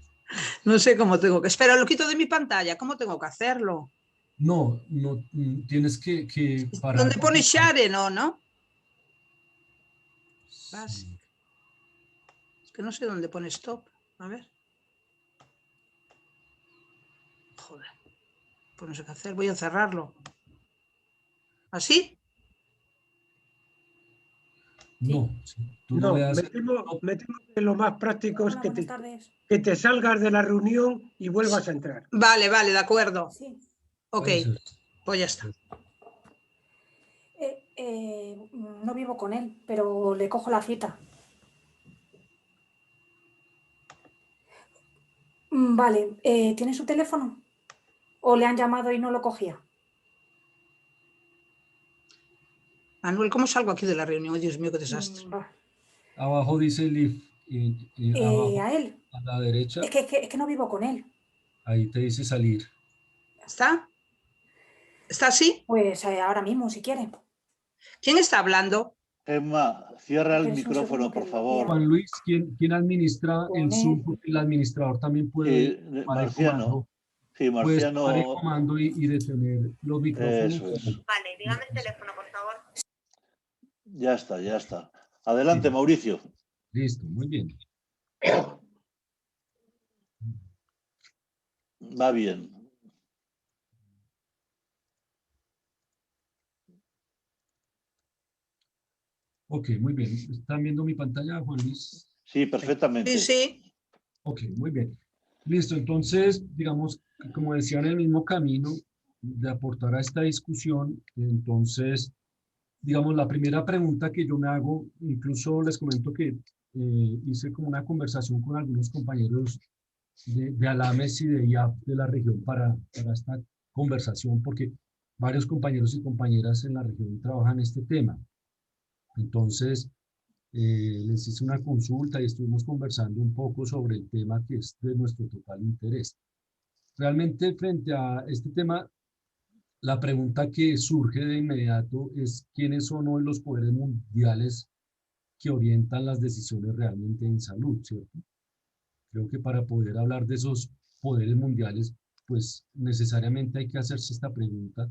No sé cómo tengo que... Espera, lo quito de mi pantalla. ¿Cómo tengo que hacerlo? No, tienes que parar. ¿Dónde pone share? No. Sí. Es que no sé dónde pone stop. A ver. Joder. Pues no sé qué hacer. Voy a cerrarlo. ¿Así? No, tú no, le das... me temo que lo más práctico es que te salgas de la reunión y vuelvas a entrar. Vale, de acuerdo. Sí. Ok, pues ya está. No vivo con él, pero le cojo la cita. Vale, ¿tiene su teléfono? ¿O le han llamado y no lo cogía? Manuel, ¿cómo salgo aquí de la reunión? Dios mío, qué desastre. Abajo dice Leave. Abajo, ¿A él? a la derecha. Es que no vivo con él. Ahí te dice salir. ¿Está? ¿Está así? Pues ahora mismo, si quiere. ¿Quién está hablando? Emma, cierra el micrófono, por favor. Juan Luis, ¿quién administra el Zoom? Porque el administrador también puede... Marciano. Sí, Marciano. Puedes tomar el comando y detener los micrófonos. Eso es. Vale, dígame el teléfono, por favor. Ya está. Adelante, sí. Mauricio. Listo, muy bien. Va bien. Ok, muy bien. ¿Están viendo mi pantalla, Juan Luis? Sí, perfectamente. Sí. Ok, muy bien. Listo, entonces, digamos, como decía, en el mismo camino de aportar a esta discusión, entonces, digamos, la primera pregunta que yo me hago, incluso les comento que hice como una conversación con algunos compañeros de Alames y de IAP de la región para esta conversación, porque varios compañeros y compañeras en la región trabajan este tema. Entonces, les hice una consulta y estuvimos conversando un poco sobre el tema que es de nuestro total interés. Realmente, frente a este tema, la pregunta que surge de inmediato es ¿quiénes son hoy los poderes mundiales que orientan las decisiones realmente en salud, ¿cierto? Creo que para poder hablar de esos poderes mundiales, pues necesariamente hay que hacerse esta pregunta.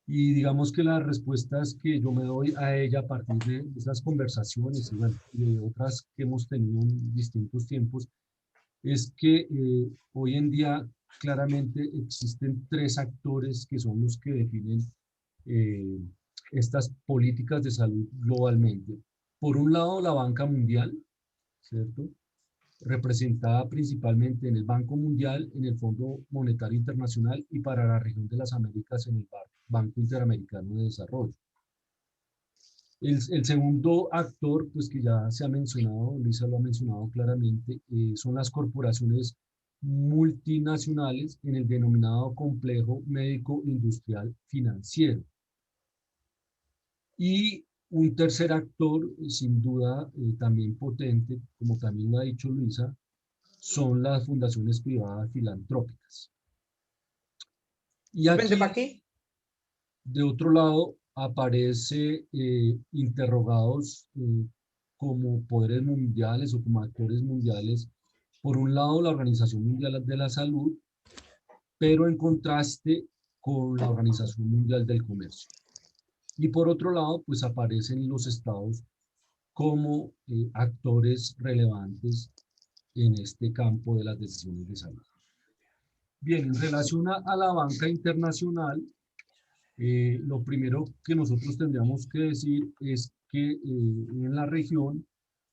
Y digamos que las respuestas que yo me doy a ella a partir de esas conversaciones y bueno, de otras que hemos tenido en distintos tiempos, es que hoy en día claramente existen tres actores que son los que definen estas políticas de salud globalmente. Por un lado, la banca mundial, ¿cierto? Representada principalmente en el Banco Mundial, en el Fondo Monetario Internacional y para la región de las Américas en el Banco Interamericano de Desarrollo. El segundo actor, pues que ya se ha mencionado, Luisa lo ha mencionado claramente, son las corporaciones multinacionales en el denominado complejo médico industrial financiero. Y un tercer actor, sin duda, también potente, como también lo ha dicho Luisa, son las fundaciones privadas filantrópicas. Y Vente para aquí, aquí. de otro lado, aparece interrogados como poderes mundiales o como actores mundiales. Por un lado, la Organización Mundial de la Salud, pero en contraste con la Organización Mundial del Comercio. Y por otro lado, pues aparecen los estados como actores relevantes en este campo de las decisiones de salud. Bien, en relación a la banca internacional, lo primero que nosotros tendríamos que decir es que en la región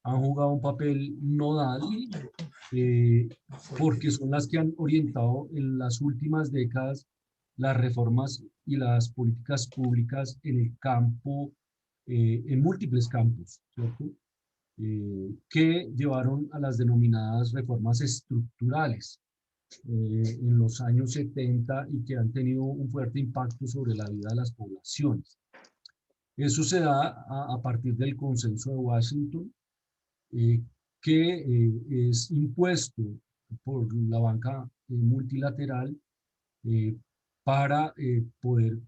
han jugado un papel nodal porque son las que han orientado en las últimas décadas las reformas y las políticas públicas en el campo, en múltiples campos, ¿cierto? Que llevaron a las denominadas reformas estructurales en los años 70 y que han tenido un fuerte impacto sobre la vida de las poblaciones. Eso se da a partir del Consenso de Washington, que es impuesto por la banca multilateral para poder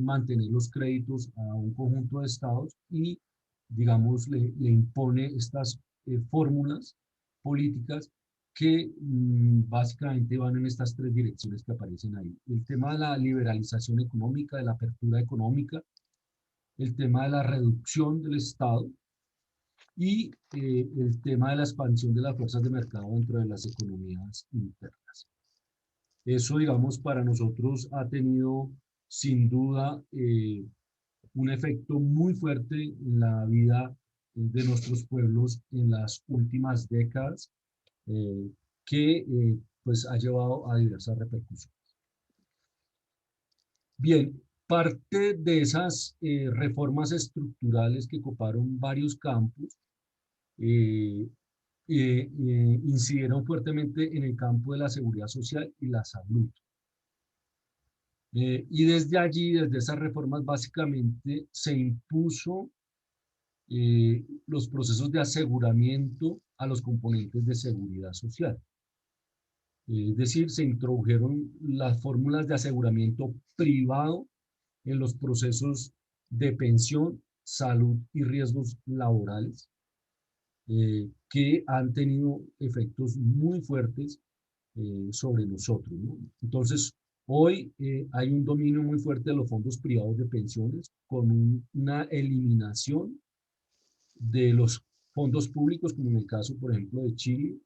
mantener los créditos a un conjunto de estados y, digamos, le impone estas fórmulas políticas que básicamente van en estas tres direcciones que aparecen ahí. El tema de la liberalización económica, de la apertura económica, el tema de la reducción del Estado y el tema de la expansión de las fuerzas de mercado dentro de las economías internas. Eso, digamos, para nosotros ha tenido sin duda un efecto muy fuerte en la vida de nuestros pueblos en las últimas décadas, que pues ha llevado a diversas repercusiones. Bien, parte de esas reformas estructurales que coparon varios campos incidieron fuertemente en el campo de la seguridad social y la salud. Y desde allí, desde esas reformas, básicamente se impuso los procesos de aseguramiento a los componentes de seguridad social. Es decir, se introdujeron las fórmulas de aseguramiento privado en los procesos de pensión, salud y riesgos laborales, que han tenido efectos muy fuertes sobre nosotros, ¿no? Entonces, hoy hay un dominio muy fuerte de los fondos privados de pensiones con una eliminación de los fondos públicos, como en el caso, por ejemplo, de Chile,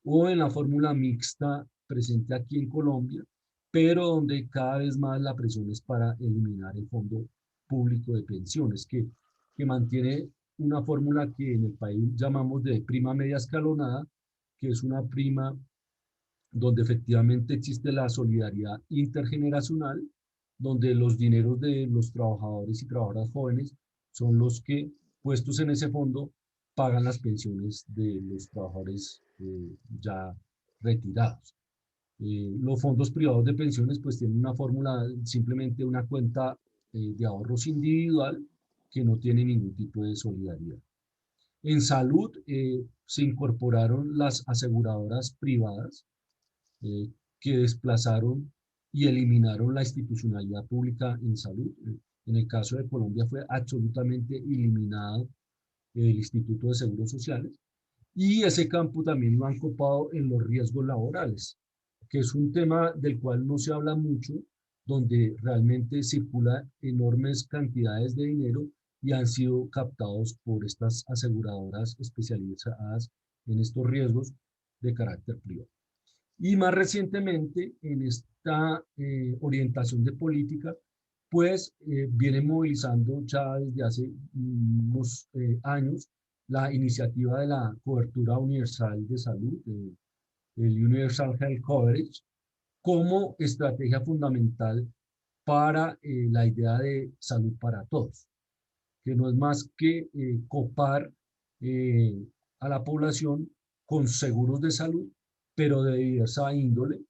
o en la fórmula mixta presente aquí en Colombia, pero donde cada vez más la presión es para eliminar el fondo público de pensiones, que mantiene una fórmula que en el país llamamos de prima media escalonada, que es una prima donde efectivamente existe la solidaridad intergeneracional, donde los dineros de los trabajadores y trabajadoras jóvenes son los que, puestos en ese fondo, pagan las pensiones de los trabajadores ya retirados. Los fondos privados de pensiones pues tienen una fórmula, simplemente una cuenta de ahorros individual que no tiene ningún tipo de solidaridad. En salud se incorporaron las aseguradoras privadas que desplazaron y eliminaron la institucionalidad pública en salud. En el caso de Colombia fue absolutamente eliminado el Instituto de Seguros Sociales, y ese campo también lo han copado en los riesgos laborales, que es un tema del cual no se habla mucho, donde realmente circula enormes cantidades de dinero y han sido captados por estas aseguradoras especializadas en estos riesgos de carácter privado. Y más recientemente, en esta orientación de política, pues viene movilizando ya desde hace unos años la iniciativa de la cobertura universal de salud, el Universal Health Coverage, como estrategia fundamental para la idea de salud para todos, que no es más que copar a la población con seguros de salud, pero de diversa índole,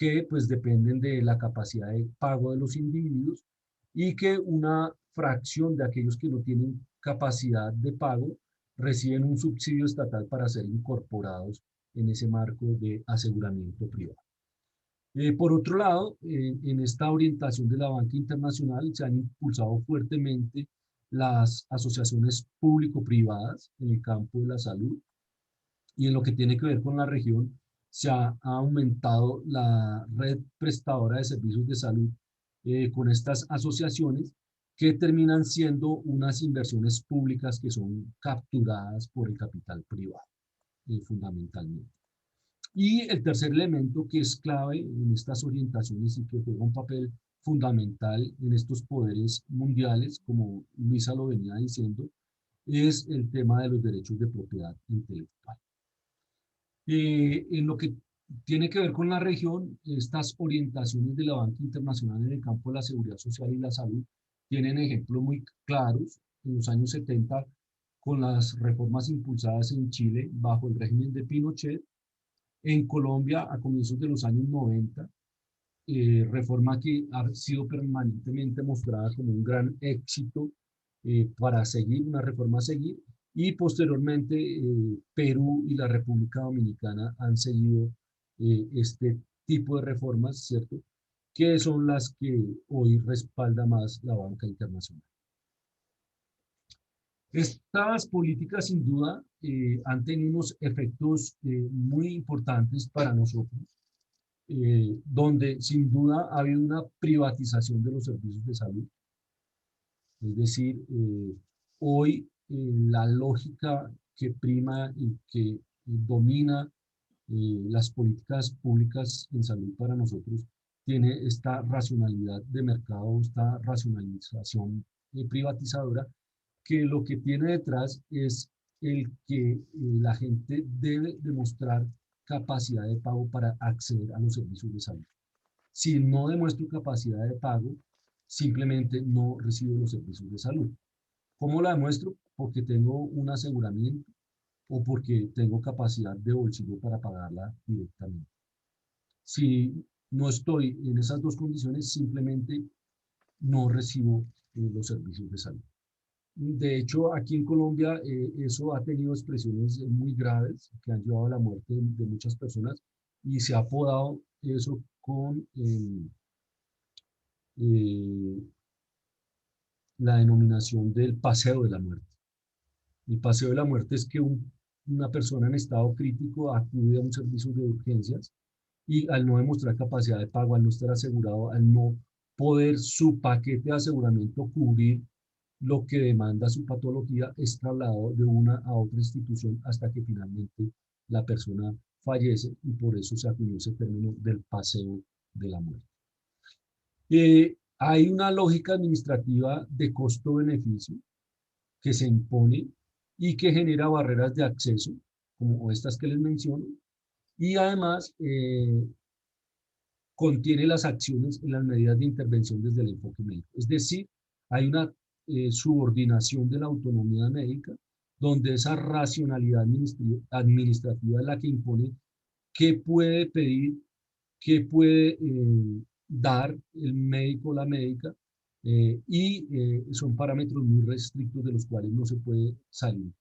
que pues dependen de la capacidad de pago de los individuos y que una fracción de aquellos que no tienen capacidad de pago reciben un subsidio estatal para ser incorporados en ese marco de aseguramiento privado. Por otro lado, en esta orientación de la banca internacional se han impulsado fuertemente las asociaciones público-privadas en el campo de la salud, y en lo que tiene que ver con la región se ha aumentado la red prestadora de servicios de salud con estas asociaciones que terminan siendo unas inversiones públicas que son capturadas por el capital privado, fundamentalmente. Y el tercer elemento que es clave en estas orientaciones y que juega un papel fundamental en estos poderes mundiales, como Luisa lo venía diciendo, es el tema de los derechos de propiedad intelectual. En lo que tiene que ver con la región, estas orientaciones de la banca internacional en el campo de la seguridad social y la salud tienen ejemplos muy claros en los años 70 con las reformas impulsadas en Chile bajo el régimen de Pinochet, en Colombia a comienzos de los años 90, reforma que ha sido permanentemente mostrada como un gran éxito para seguir, una reforma a seguir, y posteriormente Perú y la República Dominicana han seguido este tipo de reformas, ¿cierto?, que son las que hoy respalda más la banca internacional. Estas políticas sin duda han tenido unos efectos muy importantes para nosotros, donde sin duda ha habido una privatización de los servicios de salud. Es decir, hoy la lógica que prima y que domina las políticas públicas en salud para nosotros tiene esta racionalidad de mercado, esta racionalización privatizadora, que lo que tiene detrás es el que la gente debe demostrar capacidad de pago para acceder a los servicios de salud. Si no demuestro capacidad de pago, simplemente no recibo los servicios de salud. ¿Cómo la demuestro? Porque tengo un aseguramiento o porque tengo capacidad de bolsillo para pagarla directamente. Si no estoy en esas dos condiciones, simplemente no recibo los servicios de salud. De hecho, aquí en Colombia eso ha tenido expresiones muy graves que han llevado a la muerte de muchas personas y se ha apodado eso con la denominación del paseo de la muerte. El paseo de la muerte es que una persona en estado crítico acude a un servicio de urgencias y al no demostrar capacidad de pago, al no estar asegurado, al no poder su paquete de aseguramiento cubrir lo que demanda su patología, es trasladado de una a otra institución hasta que finalmente la persona fallece, y por eso se acuñó ese término del paseo de la muerte. Hay una lógica administrativa de costo-beneficio que se impone y que genera barreras de acceso, como estas que les menciono, y además contiene las acciones en las medidas de intervención desde el enfoque médico. Es decir, hay una subordinación de la autonomía médica, donde esa racionalidad administrativa es la que impone qué puede pedir, qué puede dar el médico o la médica, y son parámetros muy restrictos de los cuales no se puede salir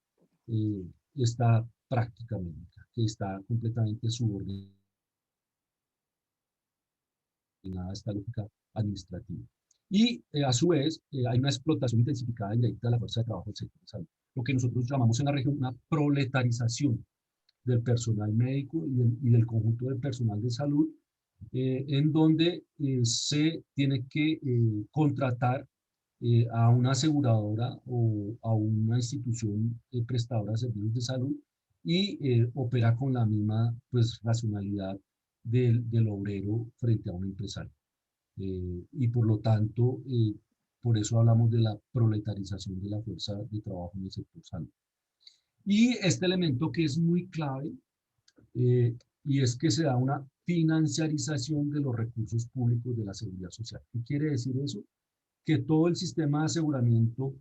esta práctica médica, que está completamente subordinada a esta lógica administrativa. Y a su vez hay una explotación intensificada indirecta de la fuerza de trabajo del sector de salud, lo que nosotros llamamos en la región una proletarización del personal médico y del conjunto del personal de salud, en donde se tiene que contratar a una aseguradora o a una institución prestadora de servicios de salud y opera con la misma pues, racionalidad del obrero frente a un empresario. y por lo tanto, por eso hablamos de la proletarización de la fuerza de trabajo en el sector salud. Y este elemento que es muy clave, y es que se da una financiarización de los recursos públicos de la seguridad social. ¿Qué quiere decir eso? Que todo el sistema de aseguramiento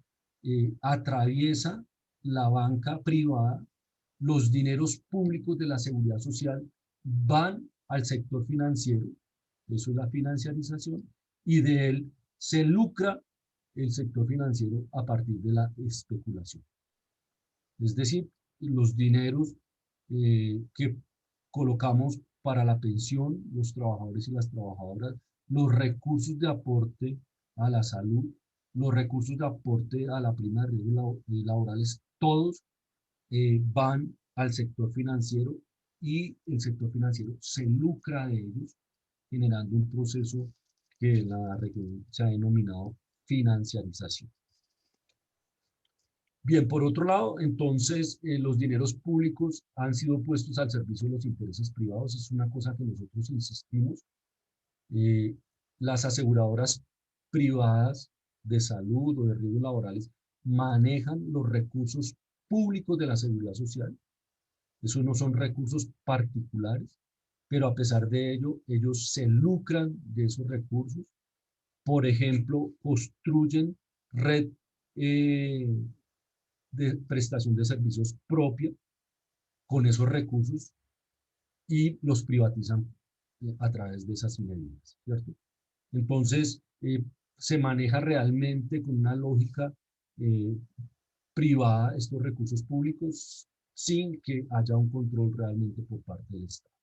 atraviesa la banca privada, los dineros públicos de la seguridad social van al sector financiero, eso es la financiarización, y de él se lucra el sector financiero a partir de la especulación. Es decir, los dineros que colocamos para la pensión, los trabajadores y las trabajadoras, los recursos de aporte a la salud, los recursos de aporte a la prima de riesgos laborales, todos van al sector financiero y el sector financiero se lucra de ellos, generando un proceso que en la región se ha denominado financiarización. Bien, por otro lado, entonces, los dineros públicos han sido puestos al servicio de los intereses privados. Es una cosa que nosotros insistimos. Las aseguradoras privadas de salud o de riesgos laborales manejan los recursos públicos de la seguridad social. Esos no son recursos particulares, pero a pesar de ello, ellos se lucran de esos recursos. Por ejemplo, construyen red de prestación de servicios propia con esos recursos y los privatizan a través de esas medidas, ¿cierto? Entonces, se maneja realmente con una lógica privada estos recursos públicos sin que haya un control realmente por parte del Estado.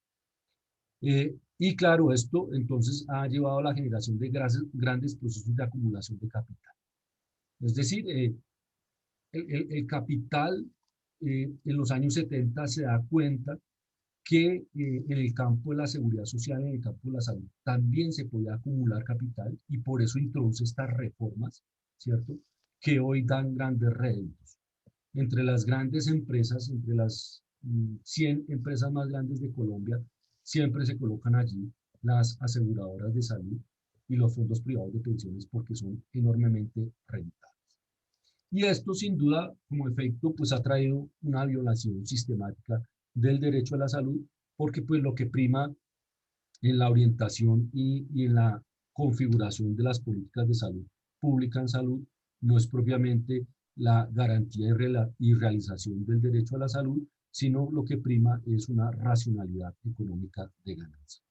Y claro, esto entonces ha llevado a la generación de grandes procesos de acumulación de capital. Es decir, el capital en los años 70 se da cuenta que en el campo de la seguridad social, en el campo de la salud, también se podía acumular capital y por eso introduce estas reformas, ¿cierto? Que hoy dan grandes réditos. Entre las grandes empresas, entre las 100 empresas más grandes de Colombia, siempre se colocan allí las aseguradoras de salud y los fondos privados de pensiones porque son enormemente rentables. Y esto sin duda, como efecto, pues ha traído una violación sistemática del derecho a la salud, porque pues lo que prima en la orientación y en la configuración de las políticas de salud pública en salud no es propiamente la garantía y realización del derecho a la salud, sino lo que prima es una racionalidad económica de ganancia.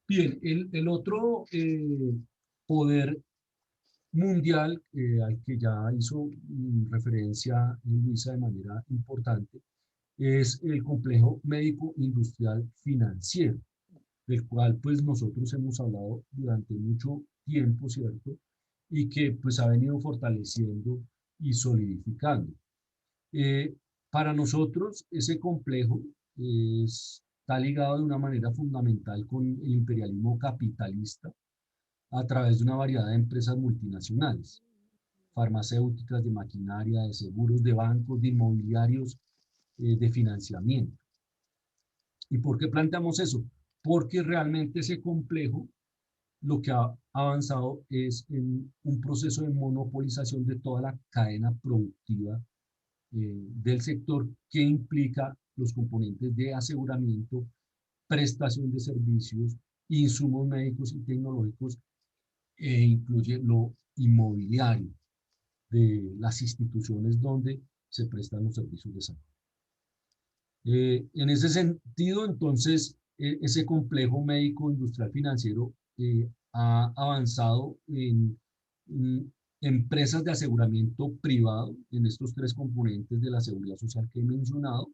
Bien, el otro poder mundial al que ya hizo referencia Luisa de manera importante es el complejo médico industrial financiero, del cual pues nosotros hemos hablado durante mucho tiempo, ¿cierto? Y que pues ha venido fortaleciendo y solidificando. Para nosotros ese complejo está ligado de una manera fundamental con el imperialismo capitalista a través de una variedad de empresas multinacionales, farmacéuticas, de maquinaria, de seguros, de bancos, de inmobiliarios, de financiamiento. ¿Y por qué planteamos eso? Porque realmente ese complejo lo que ha avanzado es en un proceso de monopolización de toda la cadena productiva del sector, que implica los componentes de aseguramiento, prestación de servicios, insumos médicos y tecnológicos, e incluye lo inmobiliario de las instituciones donde se prestan los servicios de salud. En ese sentido, entonces, ese complejo médico industrial financiero ha avanzado en empresas de aseguramiento privado en estos tres componentes de la seguridad social que he mencionado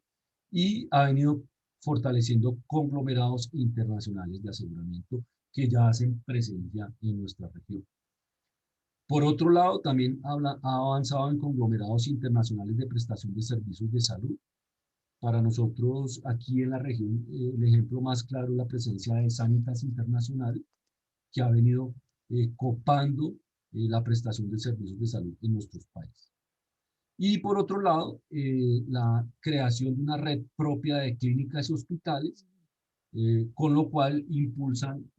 y ha venido fortaleciendo conglomerados internacionales de aseguramiento que ya hacen presencia en nuestra región. Por otro lado, también ha avanzado en conglomerados internacionales de prestación de servicios de salud. Para nosotros, aquí en la región, el ejemplo más claro es la presencia de Sanitas Internacional, que ha venido copando la prestación de servicios de salud en nuestros países. Y por otro lado, la creación de una red propia de clínicas y hospitales, con lo cual impulsan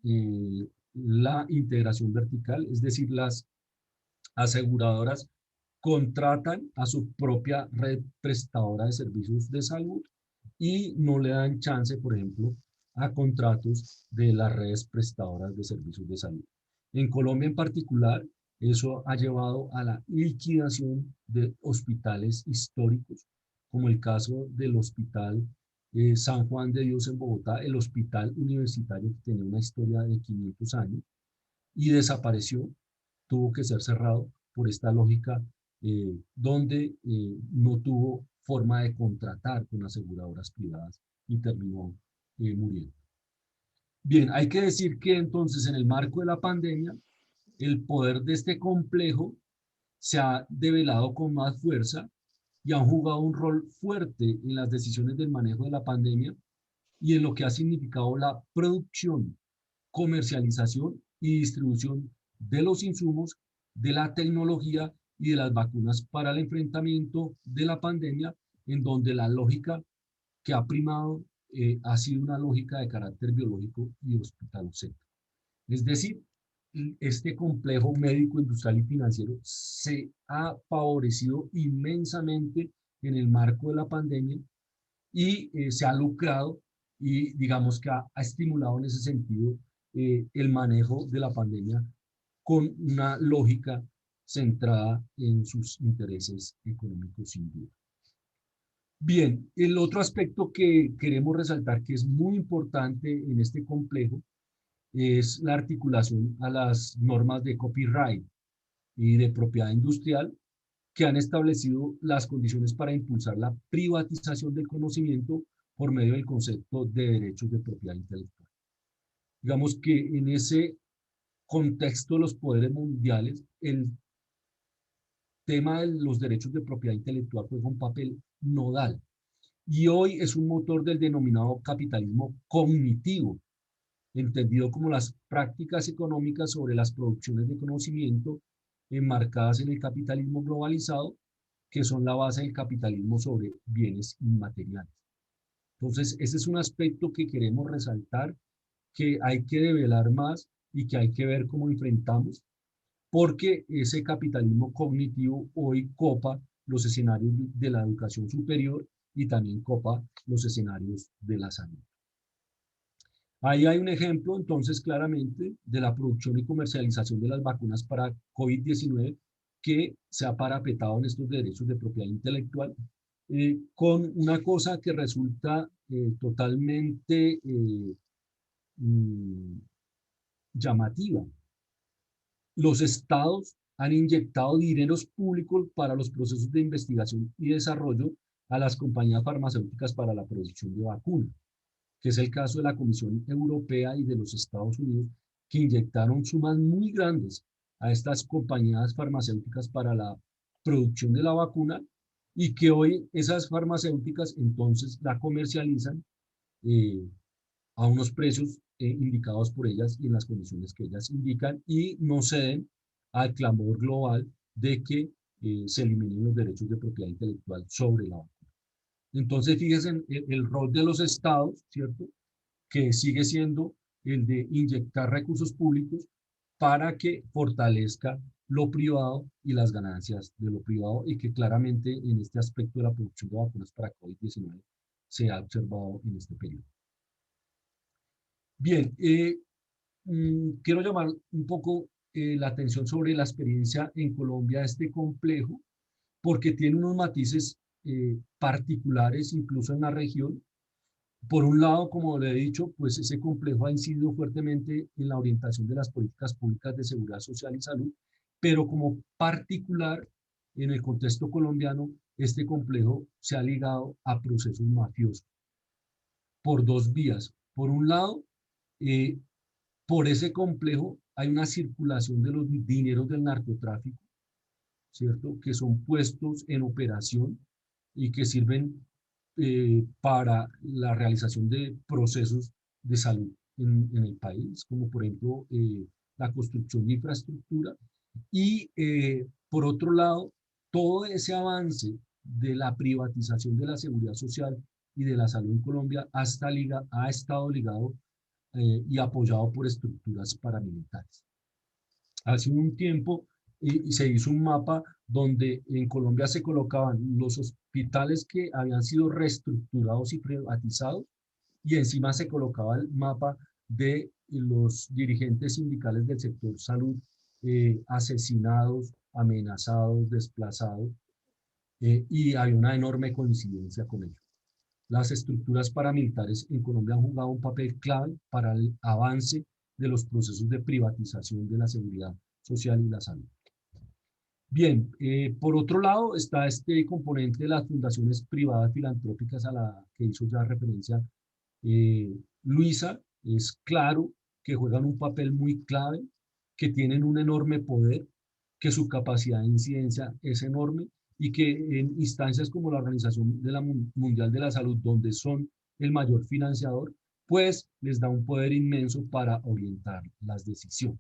la integración vertical, es decir, las aseguradoras contratan a su propia red prestadora de servicios de salud y no le dan chance, por ejemplo, a contratos de las redes prestadoras de servicios de salud. En Colombia en particular, eso ha llevado a la liquidación de hospitales históricos, como el caso del Hospital San Juan de Dios en Bogotá, el hospital universitario que tenía una historia de 500 años y desapareció, tuvo que ser cerrado por esta lógica donde no tuvo forma de contratar con aseguradoras privadas y terminó muriendo. Bien, hay que decir que entonces en el marco de la pandemia, el poder de este complejo se ha develado con más fuerza y han jugado un rol fuerte en las decisiones del manejo de la pandemia y en lo que ha significado la producción, comercialización y distribución de los insumos, de la tecnología y de las vacunas para el enfrentamiento de la pandemia, en donde la lógica que ha primado ha sido una lógica de carácter biológico y hospitalocéntrico. Es decir, este complejo médico, industrial y financiero se ha favorecido inmensamente en el marco de la pandemia y se ha lucrado y digamos que ha estimulado en ese sentido el manejo de la pandemia con una lógica centrada en sus intereses económicos sin duda. Bien, el otro aspecto que queremos resaltar que es muy importante en este complejo es la articulación a las normas de copyright y de propiedad industrial que han establecido las condiciones para impulsar la privatización del conocimiento por medio del concepto de derechos de propiedad intelectual. Digamos que en ese contexto de los poderes mundiales, el tema de los derechos de propiedad intelectual juega un papel nodal y hoy es un motor del denominado capitalismo cognitivo, entendido como las prácticas económicas sobre las producciones de conocimiento enmarcadas en el capitalismo globalizado, que son la base del capitalismo sobre bienes inmateriales. Entonces, ese es un aspecto que queremos resaltar, que hay que develar más y que hay que ver cómo enfrentamos, porque ese capitalismo cognitivo hoy copa los escenarios de la educación superior y también copa los escenarios de la salud. Ahí hay un ejemplo, entonces, claramente, de la producción y comercialización de las vacunas para COVID-19 que se ha parapetado en estos derechos de propiedad intelectual, con una cosa que resulta totalmente llamativa. Los estados han inyectado dineros públicos para los procesos de investigación y desarrollo a las compañías farmacéuticas para la producción de vacunas, que es el caso de la Comisión Europea y de los Estados Unidos, que inyectaron sumas muy grandes a estas compañías farmacéuticas para la producción de la vacuna y que hoy esas farmacéuticas entonces la comercializan a unos precios indicados por ellas y en las condiciones que ellas indican y no ceden al clamor global de que se eliminen los derechos de propiedad intelectual sobre la vacuna. Entonces, fíjense el rol de los estados, ¿cierto? Que sigue siendo el de inyectar recursos públicos para que fortalezca lo privado y las ganancias de lo privado y que claramente en este aspecto de la producción de vacunas para COVID-19 se ha observado en este periodo. Bien, quiero llamar un poco la atención sobre la experiencia en Colombia de este complejo, porque tiene unos matices particulares incluso en la región. Por un lado, como le he dicho, pues ese complejo ha incidido fuertemente en la orientación de las políticas públicas de seguridad social y salud, pero como particular en el contexto colombiano, este complejo se ha ligado a procesos mafiosos por dos vías. Por un lado, por ese complejo hay una circulación de los dineros del narcotráfico, ¿cierto? Que son puestos en operación y que sirven para la realización de procesos de salud en el país, como por ejemplo la construcción de infraestructura. Y por otro lado, todo ese avance de la privatización de la seguridad social y de la salud en Colombia ha estado ligado y apoyado por estructuras paramilitares. Hace un tiempo se hizo un mapa donde en Colombia se colocaban los hospitales que habían sido reestructurados y privatizados, y encima se colocaba el mapa de los dirigentes sindicales del sector salud asesinados, amenazados, desplazados, y hay una enorme coincidencia con ello. Las estructuras paramilitares en Colombia han jugado un papel clave para el avance de los procesos de privatización de la seguridad social y la salud. Bien, por otro lado está este componente de las fundaciones privadas filantrópicas a la que hizo ya referencia Luisa. Es claro que juegan un papel muy clave, que tienen un enorme poder, que su capacidad de incidencia es enorme y que en instancias como la Organización Mundial de la Salud, donde son el mayor financiador, pues les da un poder inmenso para orientar las decisiones.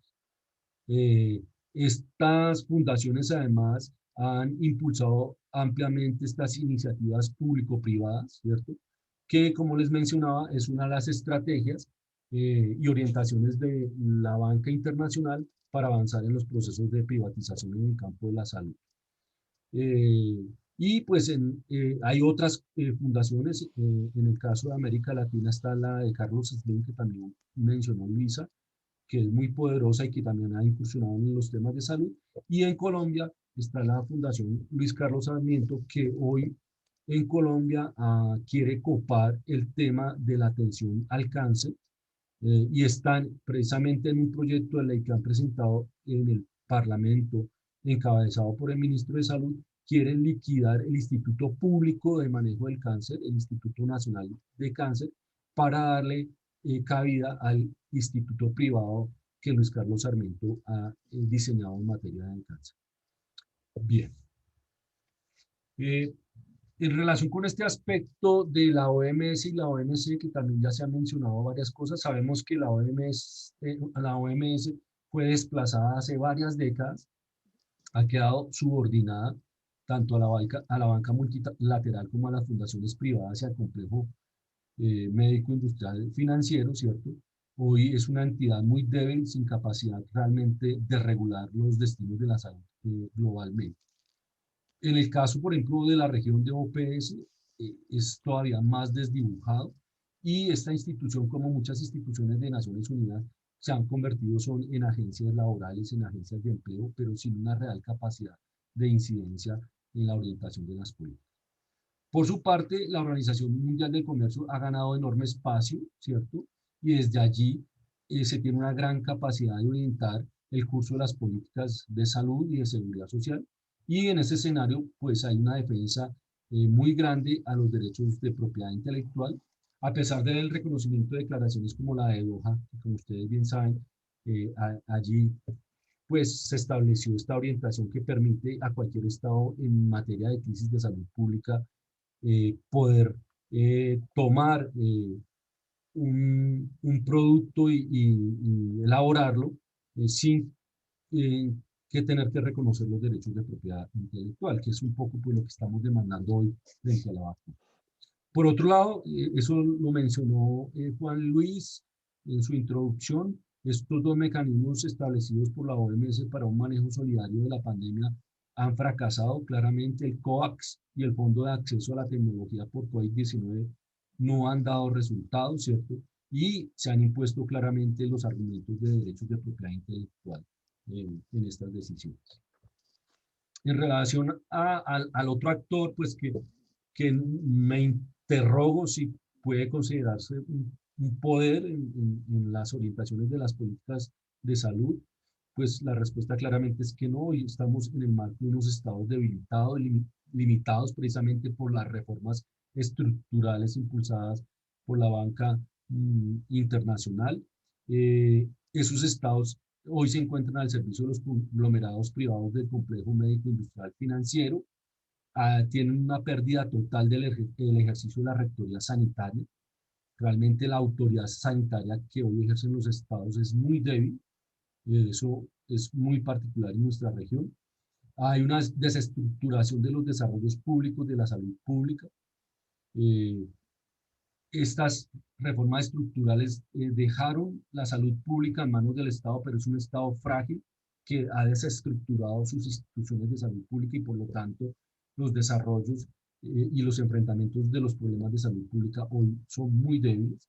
Estas fundaciones además han impulsado ampliamente estas iniciativas público-privadas, ¿cierto? Que, como les mencionaba, es una de las estrategias y orientaciones de la banca internacional para avanzar en los procesos de privatización en el campo de la salud. Y pues hay otras fundaciones, en el caso de América Latina está la de Carlos Slim, que también mencionó Luisa, que es muy poderosa y que también ha incursionado en los temas de salud. Y en Colombia está la Fundación Luis Carlos Sarmiento, que hoy en Colombia quiere copar el tema de la atención al cáncer, y están precisamente en un proyecto de ley que han presentado en el Parlamento, encabezado por el ministro de Salud. Quieren liquidar el Instituto Público de Manejo del Cáncer, el Instituto Nacional de Cáncer, para darle cabida al instituto privado que Luis Carlos Sarmiento ha diseñado en materia de cáncer. Bien. En relación con este aspecto de la OMS y la OMC, que también ya se han mencionado varias cosas, sabemos que la OMS fue desplazada hace varias décadas, ha quedado subordinada tanto a la banca multilateral como a las fundaciones privadas y al complejo médico, industrial, financiero, ¿cierto? Hoy es una entidad muy débil, sin capacidad realmente de regular los destinos de la salud globalmente. En el caso, por ejemplo, de la región de OPS, es todavía más desdibujado, y esta institución, como muchas instituciones de Naciones Unidas, se han convertido en agencias laborales, en agencias de empleo, pero sin una real capacidad de incidencia en la orientación de las políticas. Por su parte, la Organización Mundial del Comercio ha ganado enorme espacio, ¿cierto? Y desde allí se tiene una gran capacidad de orientar el curso de las políticas de salud y de seguridad social. Y en ese escenario, pues hay una defensa muy grande a los derechos de propiedad intelectual, a pesar del reconocimiento de declaraciones como la de Doha, que como ustedes bien saben, allí pues se estableció esta orientación que permite a cualquier Estado en materia de crisis de salud pública poder tomar un producto y elaborarlo sin que tener que reconocer los derechos de propiedad intelectual, que es un poco pues, lo que estamos demandando hoy frente a la vacuna. Por otro lado, eso lo mencionó Juan Luis en su introducción, estos dos mecanismos establecidos por la OMS para un manejo solidario de la pandemia han fracasado claramente. El COVAX y el Fondo de Acceso a la Tecnología por COVID-19 no han dado resultados, ¿cierto? Y se han impuesto claramente los argumentos de derechos de propiedad intelectual en estas decisiones. En relación al otro actor, pues que me interrogo si puede considerarse un poder en las orientaciones de las políticas de salud, pues la respuesta claramente es que no. Hoy estamos en el marco de unos estados debilitados, limitados precisamente por las reformas estructurales impulsadas por la banca internacional. Esos estados hoy se encuentran al servicio de los conglomerados privados del complejo médico industrial financiero. Tienen una pérdida total del ejercicio de la rectoría sanitaria. Realmente la autoridad sanitaria que hoy ejercen los estados es muy débil. Eso es muy particular en nuestra región. Hay una desestructuración de los desarrollos públicos de la salud pública. estas reformas estructurales dejaron la salud pública en manos del Estado, pero es un Estado frágil que ha desestructurado sus instituciones de salud pública y por lo tanto los desarrollos y los enfrentamientos de los problemas de salud pública hoy son muy débiles.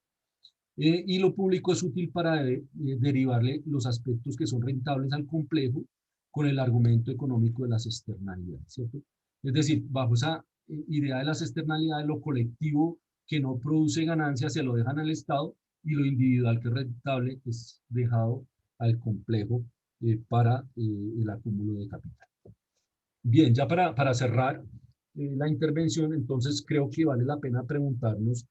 Y lo público es útil para derivarle los aspectos que son rentables al complejo con el argumento económico de las externalidades, ¿cierto? Es decir, bajo esa idea de las externalidades, lo colectivo que no produce ganancias se lo dejan al Estado y lo individual que es rentable es dejado al complejo para el acúmulo de capital. Bien, ya para cerrar la intervención, entonces creo que vale la pena preguntarnos,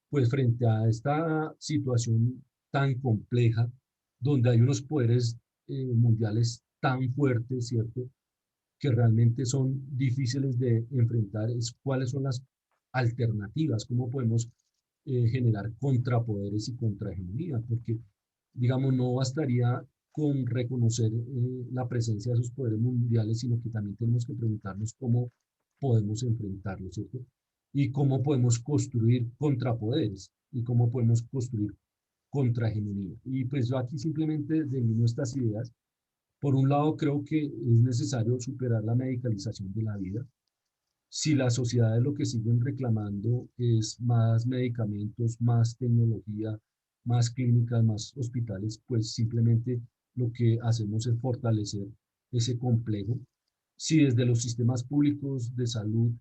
pues frente a esta situación tan compleja, donde hay unos poderes mundiales tan fuertes, ¿cierto?, que realmente son difíciles de enfrentar, es cuáles son las alternativas, cómo podemos generar contrapoderes y contrahegemonía, porque, digamos, no bastaría con reconocer la presencia de esos poderes mundiales, sino que también tenemos que preguntarnos cómo podemos enfrentarlos, ¿cierto? Y cómo podemos construir contrapoderes y cómo podemos construir contrahegemonía. Y pues yo aquí simplemente delimito estas ideas. Por un lado, creo que es necesario superar la medicalización de la vida. Si las sociedades lo que siguen reclamando es más medicamentos, más tecnología, más clínicas, más hospitales, pues simplemente lo que hacemos es fortalecer ese complejo. Si desde los sistemas públicos de salud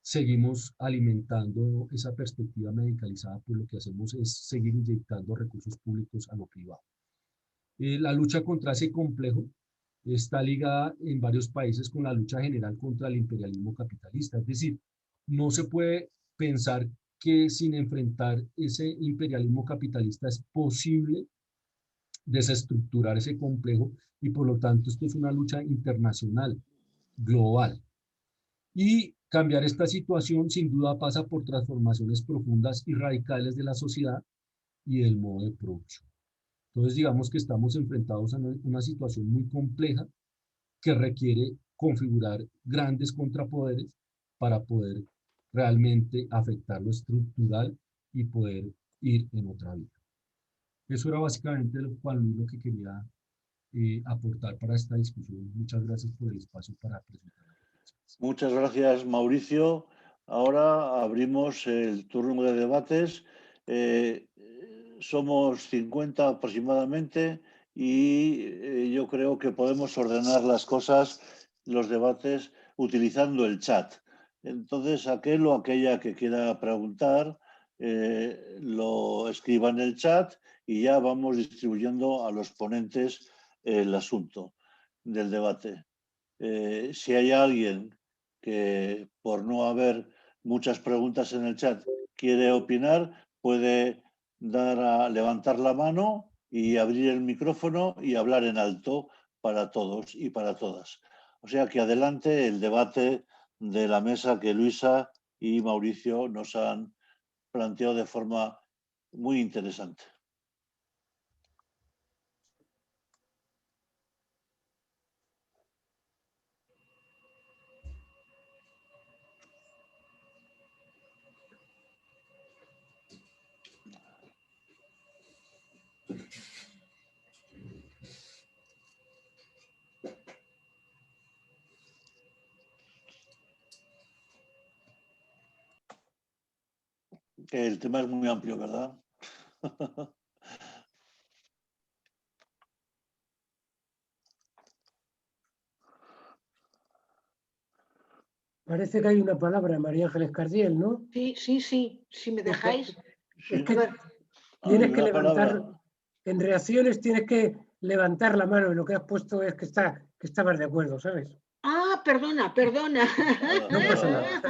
seguimos alimentando esa perspectiva medicalizada, pues lo que hacemos es seguir inyectando recursos públicos a lo privado. La lucha contra ese complejo está ligada en varios países con la lucha general contra el imperialismo capitalista. Es decir, no se puede pensar que sin enfrentar ese imperialismo capitalista es posible desestructurar ese complejo y por lo tanto esto es una lucha internacional, global. Y cambiar esta situación sin duda pasa por transformaciones profundas y radicales de la sociedad y del modo de producción. Entonces digamos que estamos enfrentados a una situación muy compleja que requiere configurar grandes contrapoderes para poder realmente afectar lo estructural y poder ir en otra vía. Eso era básicamente, Juan Luis, lo que quería aportar para esta discusión. Muchas gracias por el espacio para presentar. Muchas gracias, Mauricio. Ahora abrimos el turno de debates. Somos 50 aproximadamente y yo creo que podemos ordenar las cosas, los debates, utilizando el chat. Entonces, aquel o aquella que quiera preguntar, lo escriba en el chat y ya vamos distribuyendo a los ponentes el asunto del debate. Si hay alguien que, por no haber muchas preguntas en el chat, quiere opinar, puede levantar la mano y abrir el micrófono y hablar en alto para todos y para todas. O sea que adelante el debate de la mesa que Luisa y Mauricio nos han planteado de forma muy interesante. El tema es muy amplio, ¿verdad? Parece que hay una palabra, María Ángeles Cardiel, ¿no? Sí, sí, sí, si me dejáis. Es que tienes que levantar, palabra. En reacciones tienes que levantar la mano y lo que has puesto es que estabas de acuerdo, ¿sabes? Ah, perdona. No pasa nada.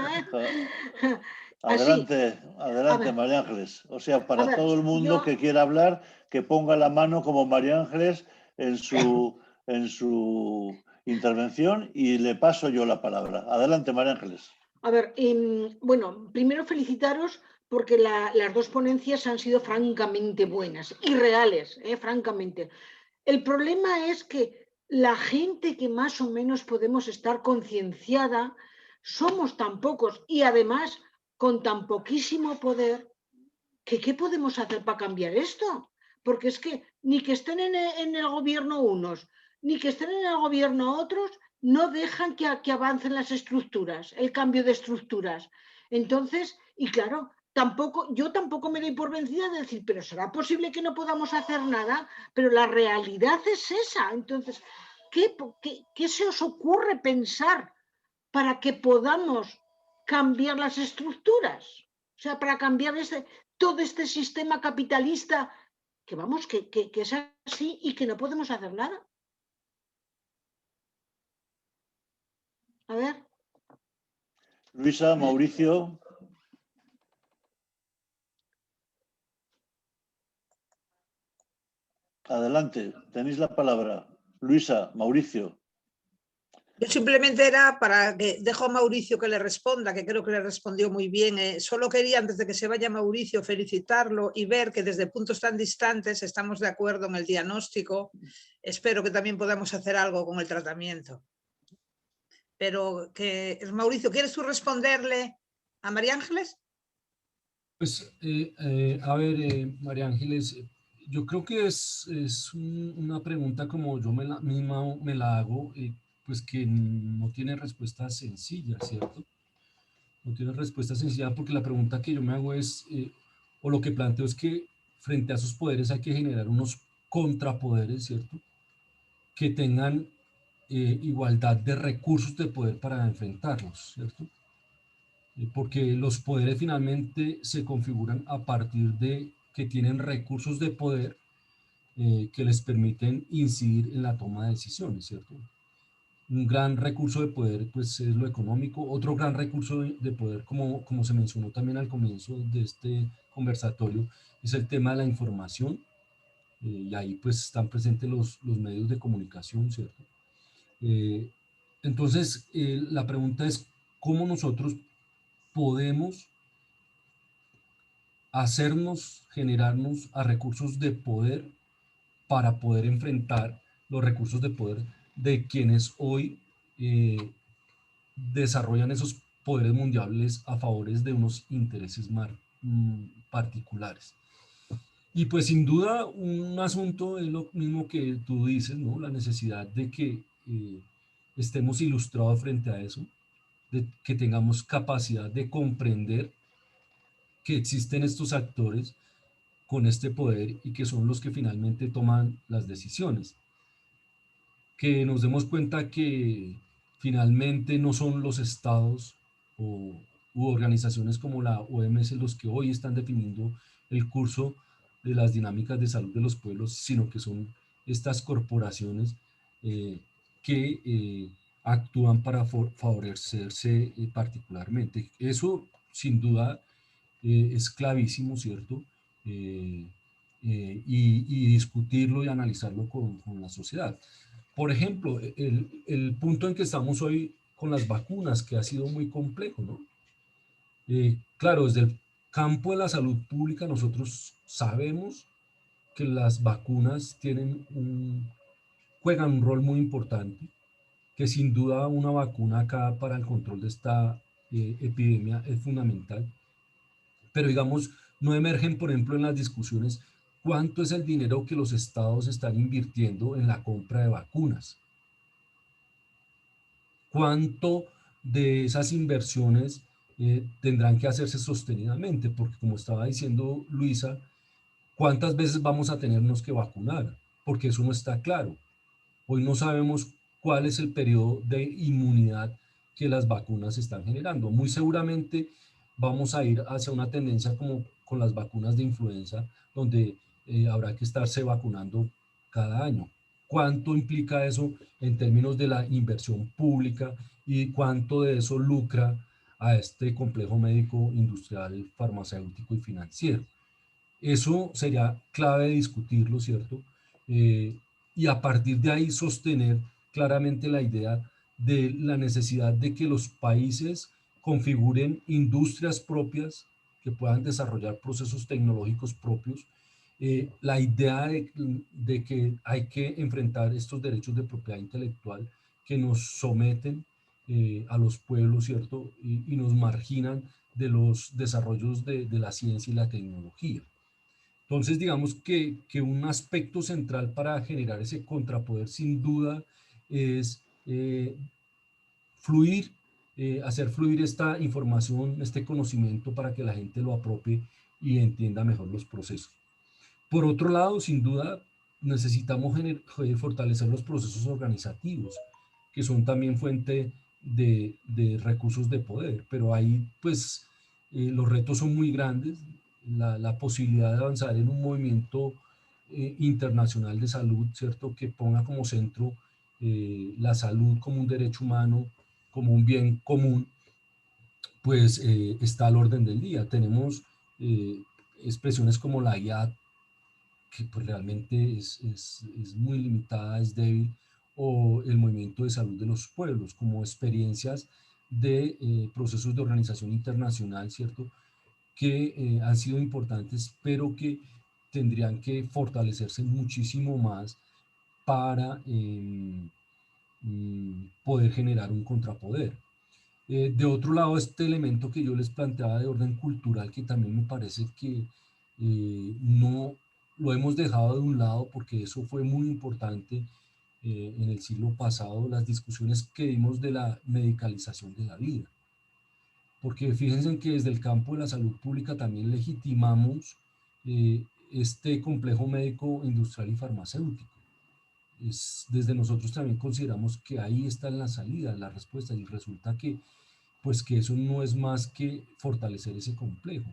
Adelante, Así. María Ángeles. O sea, para ver, todo el mundo que quiera hablar, que ponga la mano como María Ángeles en su intervención y le paso yo la palabra. Adelante, María Ángeles. A ver, bueno, primero felicitaros porque las dos ponencias han sido francamente buenas y reales, francamente. El problema es que la gente que más o menos podemos estar concienciada somos tan pocos y además con tan poquísimo poder, que ¿qué podemos hacer para cambiar esto? Porque es que ni que estén en el gobierno unos, ni que estén en el gobierno otros, no dejan que avancen las estructuras, el cambio de estructuras. Entonces, y claro, yo tampoco me doy por vencida de decir, pero ¿será posible que no podamos hacer nada? Pero la realidad es esa. Entonces, ¿qué se os ocurre pensar para que podamos cambiar las estructuras? O sea, para cambiar todo este sistema capitalista que vamos, que es así y que no podemos hacer nada. A ver. Luisa, Mauricio. Adelante, tenéis la palabra. Luisa, Mauricio. Yo simplemente era para que dejo a Mauricio que le responda, que creo que le respondió muy bien. Solo quería, antes de que se vaya Mauricio, felicitarlo y ver que desde puntos tan distantes estamos de acuerdo en el diagnóstico. Espero que también podamos hacer algo con el tratamiento. Pero que, Mauricio, ¿quieres tú responderle a María Ángeles? Pues, a ver, María Ángeles, yo creo que es una pregunta como yo misma me la hago, pues que no tiene respuesta sencilla, ¿cierto? No tiene respuesta sencilla porque la pregunta que yo me hago es, o lo que planteo es que frente a esos poderes hay que generar unos contrapoderes, ¿cierto? Que tengan igualdad de recursos de poder para enfrentarlos, ¿cierto? Porque los poderes finalmente se configuran a partir de que tienen recursos de poder que les permiten incidir en la toma de decisiones, ¿cierto? Un gran recurso de poder pues es lo económico, otro gran recurso de poder como se mencionó también al comienzo de este conversatorio es el tema de la información y ahí pues están presentes los medios de comunicación, ¿cierto? Entonces la pregunta es ¿cómo nosotros podemos generarnos a recursos de poder para poder enfrentar los recursos de poder de quienes hoy desarrollan esos poderes mundiales a favor de unos intereses más particulares? Y pues sin duda un asunto es lo mismo que tú dices, ¿no? La necesidad de que estemos ilustrados frente a eso, de que tengamos capacidad de comprender que existen estos actores con este poder y que son los que finalmente toman las decisiones. Que nos demos cuenta que finalmente no son los estados u organizaciones como la OMS los que hoy están definiendo el curso de las dinámicas de salud de los pueblos, sino que son estas corporaciones que actúan para favorecerse particularmente. Eso sin duda es clavísimo, ¿cierto? Y discutirlo y analizarlo con la sociedad. Por ejemplo, el punto en que estamos hoy con las vacunas, que ha sido muy complejo, ¿no? Claro, desde el campo de la salud pública nosotros sabemos que las vacunas juegan un rol muy importante, que sin duda una vacuna acá para el control de esta epidemia es fundamental, pero digamos, no emergen, por ejemplo, en las discusiones cuánto es el dinero que los estados están invirtiendo en la compra de vacunas. ¿Cuánto de esas inversiones tendrán que hacerse sostenidamente? Porque como estaba diciendo Luisa, ¿cuántas veces vamos a tenernos que vacunar? Porque eso no está claro. Hoy no sabemos cuál es el periodo de inmunidad que las vacunas están generando. Muy seguramente vamos a ir hacia una tendencia como con las vacunas de influenza, donde habrá que estarse vacunando cada año. ¿Cuánto implica eso en términos de la inversión pública y cuánto de eso lucra a este complejo médico, industrial, farmacéutico y financiero? Eso sería clave discutirlo, ¿cierto? Y a partir de ahí sostener claramente la idea de la necesidad de que los países configuren industrias propias que puedan desarrollar procesos tecnológicos propios, la idea de que hay que enfrentar estos derechos de propiedad intelectual que nos someten a los pueblos, ¿cierto? Y nos marginan de los desarrollos de la ciencia y la tecnología. Entonces, digamos que un aspecto central para generar ese contrapoder, sin duda, es hacer fluir esta información, este conocimiento para que la gente lo apropie y entienda mejor los procesos. Por otro lado, sin duda, necesitamos fortalecer los procesos organizativos, que son también fuente de recursos de poder, pero ahí pues los retos son muy grandes. La posibilidad de avanzar en un movimiento internacional de salud, ¿cierto?, que ponga como centro la salud como un derecho humano, como un bien común, pues está al orden del día. Tenemos expresiones como la IA, que pues realmente es muy limitada, es débil, o el movimiento de salud de los pueblos, como experiencias de procesos de organización internacional, ¿cierto?, que han sido importantes, pero que tendrían que fortalecerse muchísimo más para poder generar un contrapoder. De otro lado, este elemento que yo les planteaba de orden cultural, que también me parece que no lo hemos dejado de un lado, porque eso fue muy importante en el siglo pasado, las discusiones que dimos de la medicalización de la vida. Porque fíjense que desde el campo de la salud pública también legitimamos este complejo médico, industrial y farmacéutico. Desde nosotros también consideramos que ahí está la salida, la respuesta, y resulta que pues que eso no es más que fortalecer ese complejo.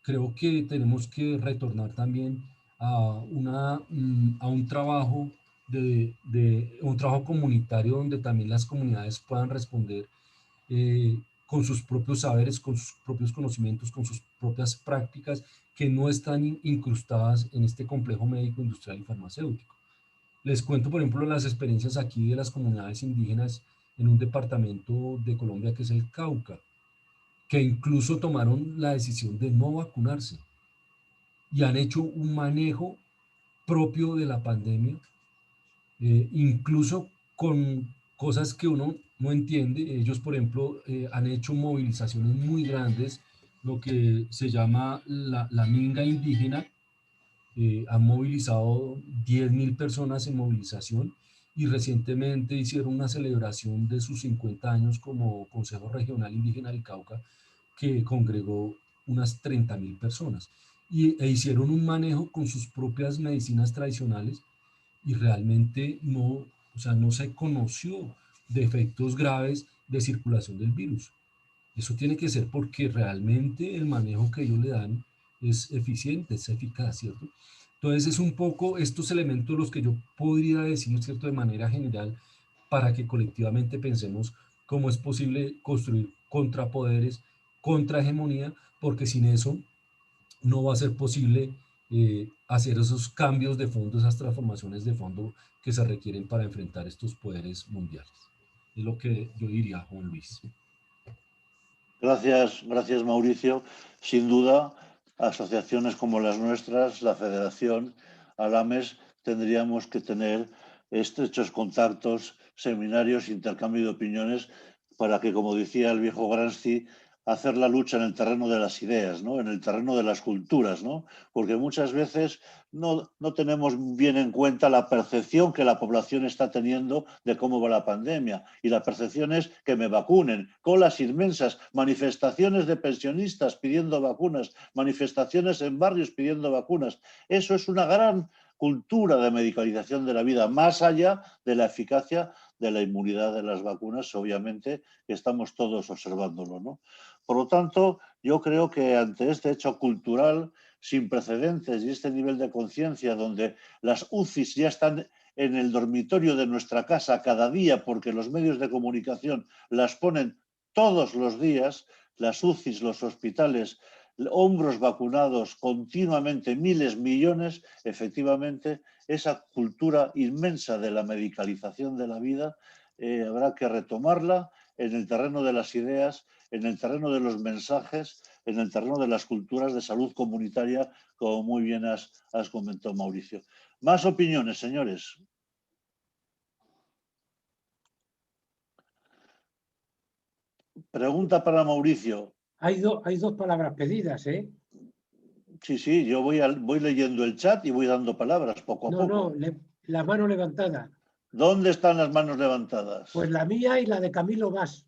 Creo que tenemos que retornar también a un trabajo un trabajo comunitario, donde también las comunidades puedan responder con sus propios saberes, con sus propios conocimientos, con sus propias prácticas, que no están incrustadas en este complejo médico, industrial y farmacéutico. Les cuento, por ejemplo, las experiencias aquí de las comunidades indígenas en un departamento de Colombia que es el Cauca, que incluso tomaron la decisión de no vacunarse y han hecho un manejo propio de la pandemia, incluso con cosas que uno no entiende. Ellos, por ejemplo, han hecho movilizaciones muy grandes, lo que se llama la minga indígena. Han movilizado 10.000 personas en movilización, y recientemente hicieron una celebración de sus 50 años como Consejo Regional Indígena del Cauca, que congregó unas 30.000 personas, e hicieron un manejo con sus propias medicinas tradicionales, y realmente no, o sea, no se conoció de efectos graves de circulación del virus. Eso tiene que ser porque realmente el manejo que ellos le dan es eficiente, es eficaz, ¿cierto? Entonces es un poco estos elementos los que yo podría decir, ¿cierto?, de manera general, para que colectivamente pensemos cómo es posible construir contrapoderes, contrahegemonía, porque sin eso no va a ser posible hacer esos cambios de fondo, esas transformaciones de fondo que se requieren para enfrentar estos poderes mundiales. Es lo que yo diría, Juan Luis. Gracias, gracias Mauricio. Sin duda, asociaciones como las nuestras, la Federación, Alames, tendríamos que tener estrechos contactos, seminarios, intercambio de opiniones, para que, como decía el viejo Gramsci, hacer la lucha en el terreno de las ideas, ¿no?, en el terreno de las culturas, ¿no?, porque muchas veces no tenemos bien en cuenta la percepción que la población está teniendo de cómo va la pandemia. Y la percepción es que me vacunen, colas inmensas, manifestaciones de pensionistas pidiendo vacunas, manifestaciones en barrios pidiendo vacunas. Eso es una gran cultura de medicalización de la vida, más allá de la eficacia de la inmunidad de las vacunas, obviamente, que estamos todos observándolo, ¿no? Por lo tanto, yo creo que ante este hecho cultural sin precedentes y este nivel de conciencia, donde las UCIs ya están en el dormitorio de nuestra casa cada día, porque los medios de comunicación las ponen todos los días, las UCIs, los hospitales, hombros vacunados continuamente, miles, millones, efectivamente, esa cultura inmensa de la medicalización de la vida habrá que retomarla en el terreno de las ideas, en el terreno de los mensajes, en el terreno de las culturas de salud comunitaria, como muy bien has comentado, Mauricio. Más opiniones, señores. Pregunta para Mauricio. Hay dos palabras pedidas, ¿eh? Sí, sí, yo voy leyendo el chat y voy dando palabras poco a poco. No, la mano levantada. ¿Dónde están las manos levantadas? Pues la mía y la de Camilo Bas.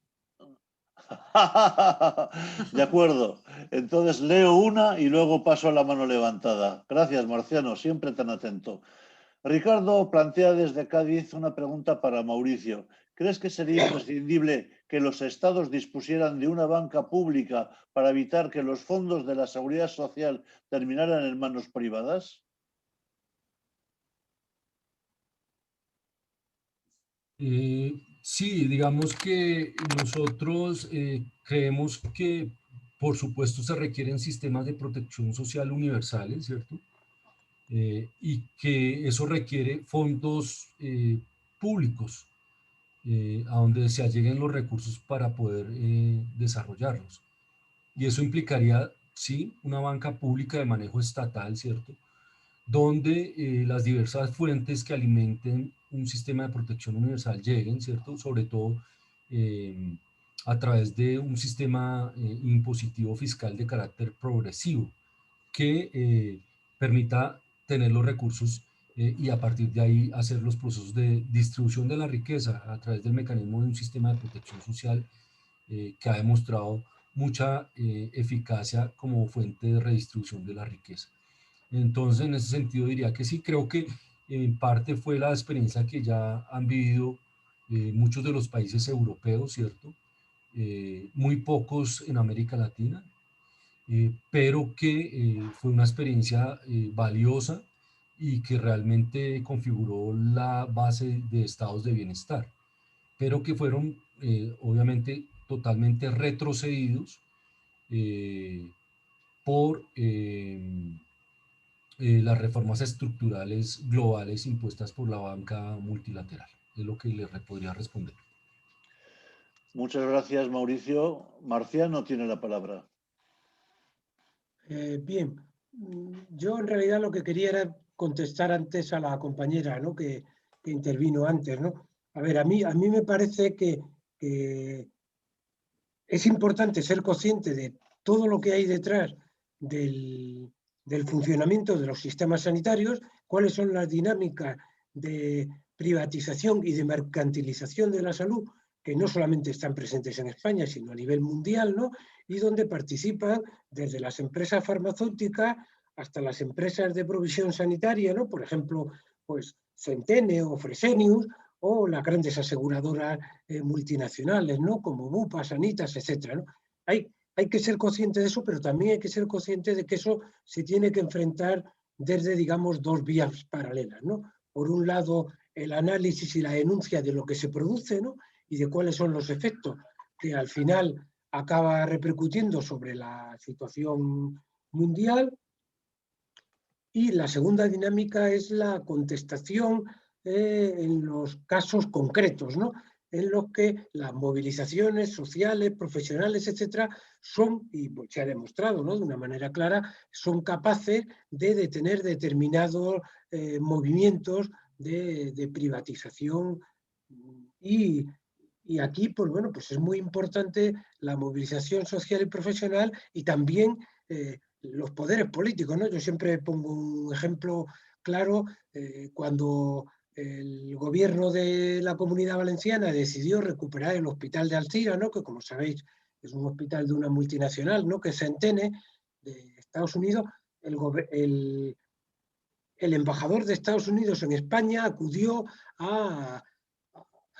De acuerdo. Entonces leo una y luego paso a la mano levantada. Gracias, Marciano, siempre tan atento. Ricardo plantea desde Cádiz una pregunta para Mauricio. ¿Crees que sería imprescindible que los estados dispusieran de una banca pública para evitar que los fondos de la seguridad social terminaran en manos privadas? Sí, digamos que nosotros creemos que, por supuesto, se requieren sistemas de protección social universales, ¿cierto? Y que eso requiere fondos públicos a donde se alleguen los recursos para poder desarrollarlos. Y eso implicaría, sí, una banca pública de manejo estatal, ¿cierto? Donde las diversas fuentes que alimenten un sistema de protección universal lleguen, ¿cierto? Sobre todo a través de un sistema impositivo fiscal de carácter progresivo que permita tener los recursos y a partir de ahí hacer los procesos de distribución de la riqueza a través del mecanismo de un sistema de protección social que ha demostrado mucha eficacia como fuente de redistribución de la riqueza. Entonces, en ese sentido diría que sí, creo que en parte fue la experiencia que ya han vivido muchos de los países europeos, ¿cierto? Muy pocos en América Latina, pero que fue una experiencia valiosa y que realmente configuró la base de estados de bienestar, pero que fueron obviamente totalmente retrocedidos por las reformas estructurales globales impuestas por la banca multilateral. Es lo que le podría responder. Muchas gracias, Mauricio. Marciano tiene la palabra. Bien, yo en realidad lo que quería era contestar antes a la compañera, ¿no? que intervino antes, ¿no? A ver, a mí me parece que es importante ser consciente de todo lo que hay detrás del funcionamiento de los sistemas sanitarios, cuáles son las dinámicas de privatización y de mercantilización de la salud, que no solamente están presentes en España, sino a nivel mundial, ¿no? Y donde participan desde las empresas farmacéuticas hasta las empresas de provisión sanitaria, ¿no? Por ejemplo, pues Centene o Fresenius, o las grandes aseguradoras multinacionales, ¿no? Como Bupa, Sanitas, etcétera, ¿no? Hay que ser consciente de eso, pero también hay que ser consciente de que eso se tiene que enfrentar desde, digamos, dos vías paralelas, ¿no? Por un lado, el análisis y la denuncia de lo que se produce, ¿no? Y de cuáles son los efectos que al final acaba repercutiendo sobre la situación mundial. Y la segunda dinámica es la contestación en los casos concretos, ¿no? En los que las movilizaciones sociales, profesionales, etcétera, son, y se ha demostrado, ¿no? De una manera clara, son capaces de detener determinados movimientos de privatización. Y aquí, pues bueno, pues es muy importante la movilización social y profesional y también los poderes políticos, ¿no? Yo siempre pongo un ejemplo claro cuando el gobierno de la Comunidad Valenciana decidió recuperar el hospital de Alcira, ¿no? Que como sabéis es un hospital de una multinacional, ¿no? Que es Centene, de Estados Unidos. El embajador de Estados Unidos en España acudió a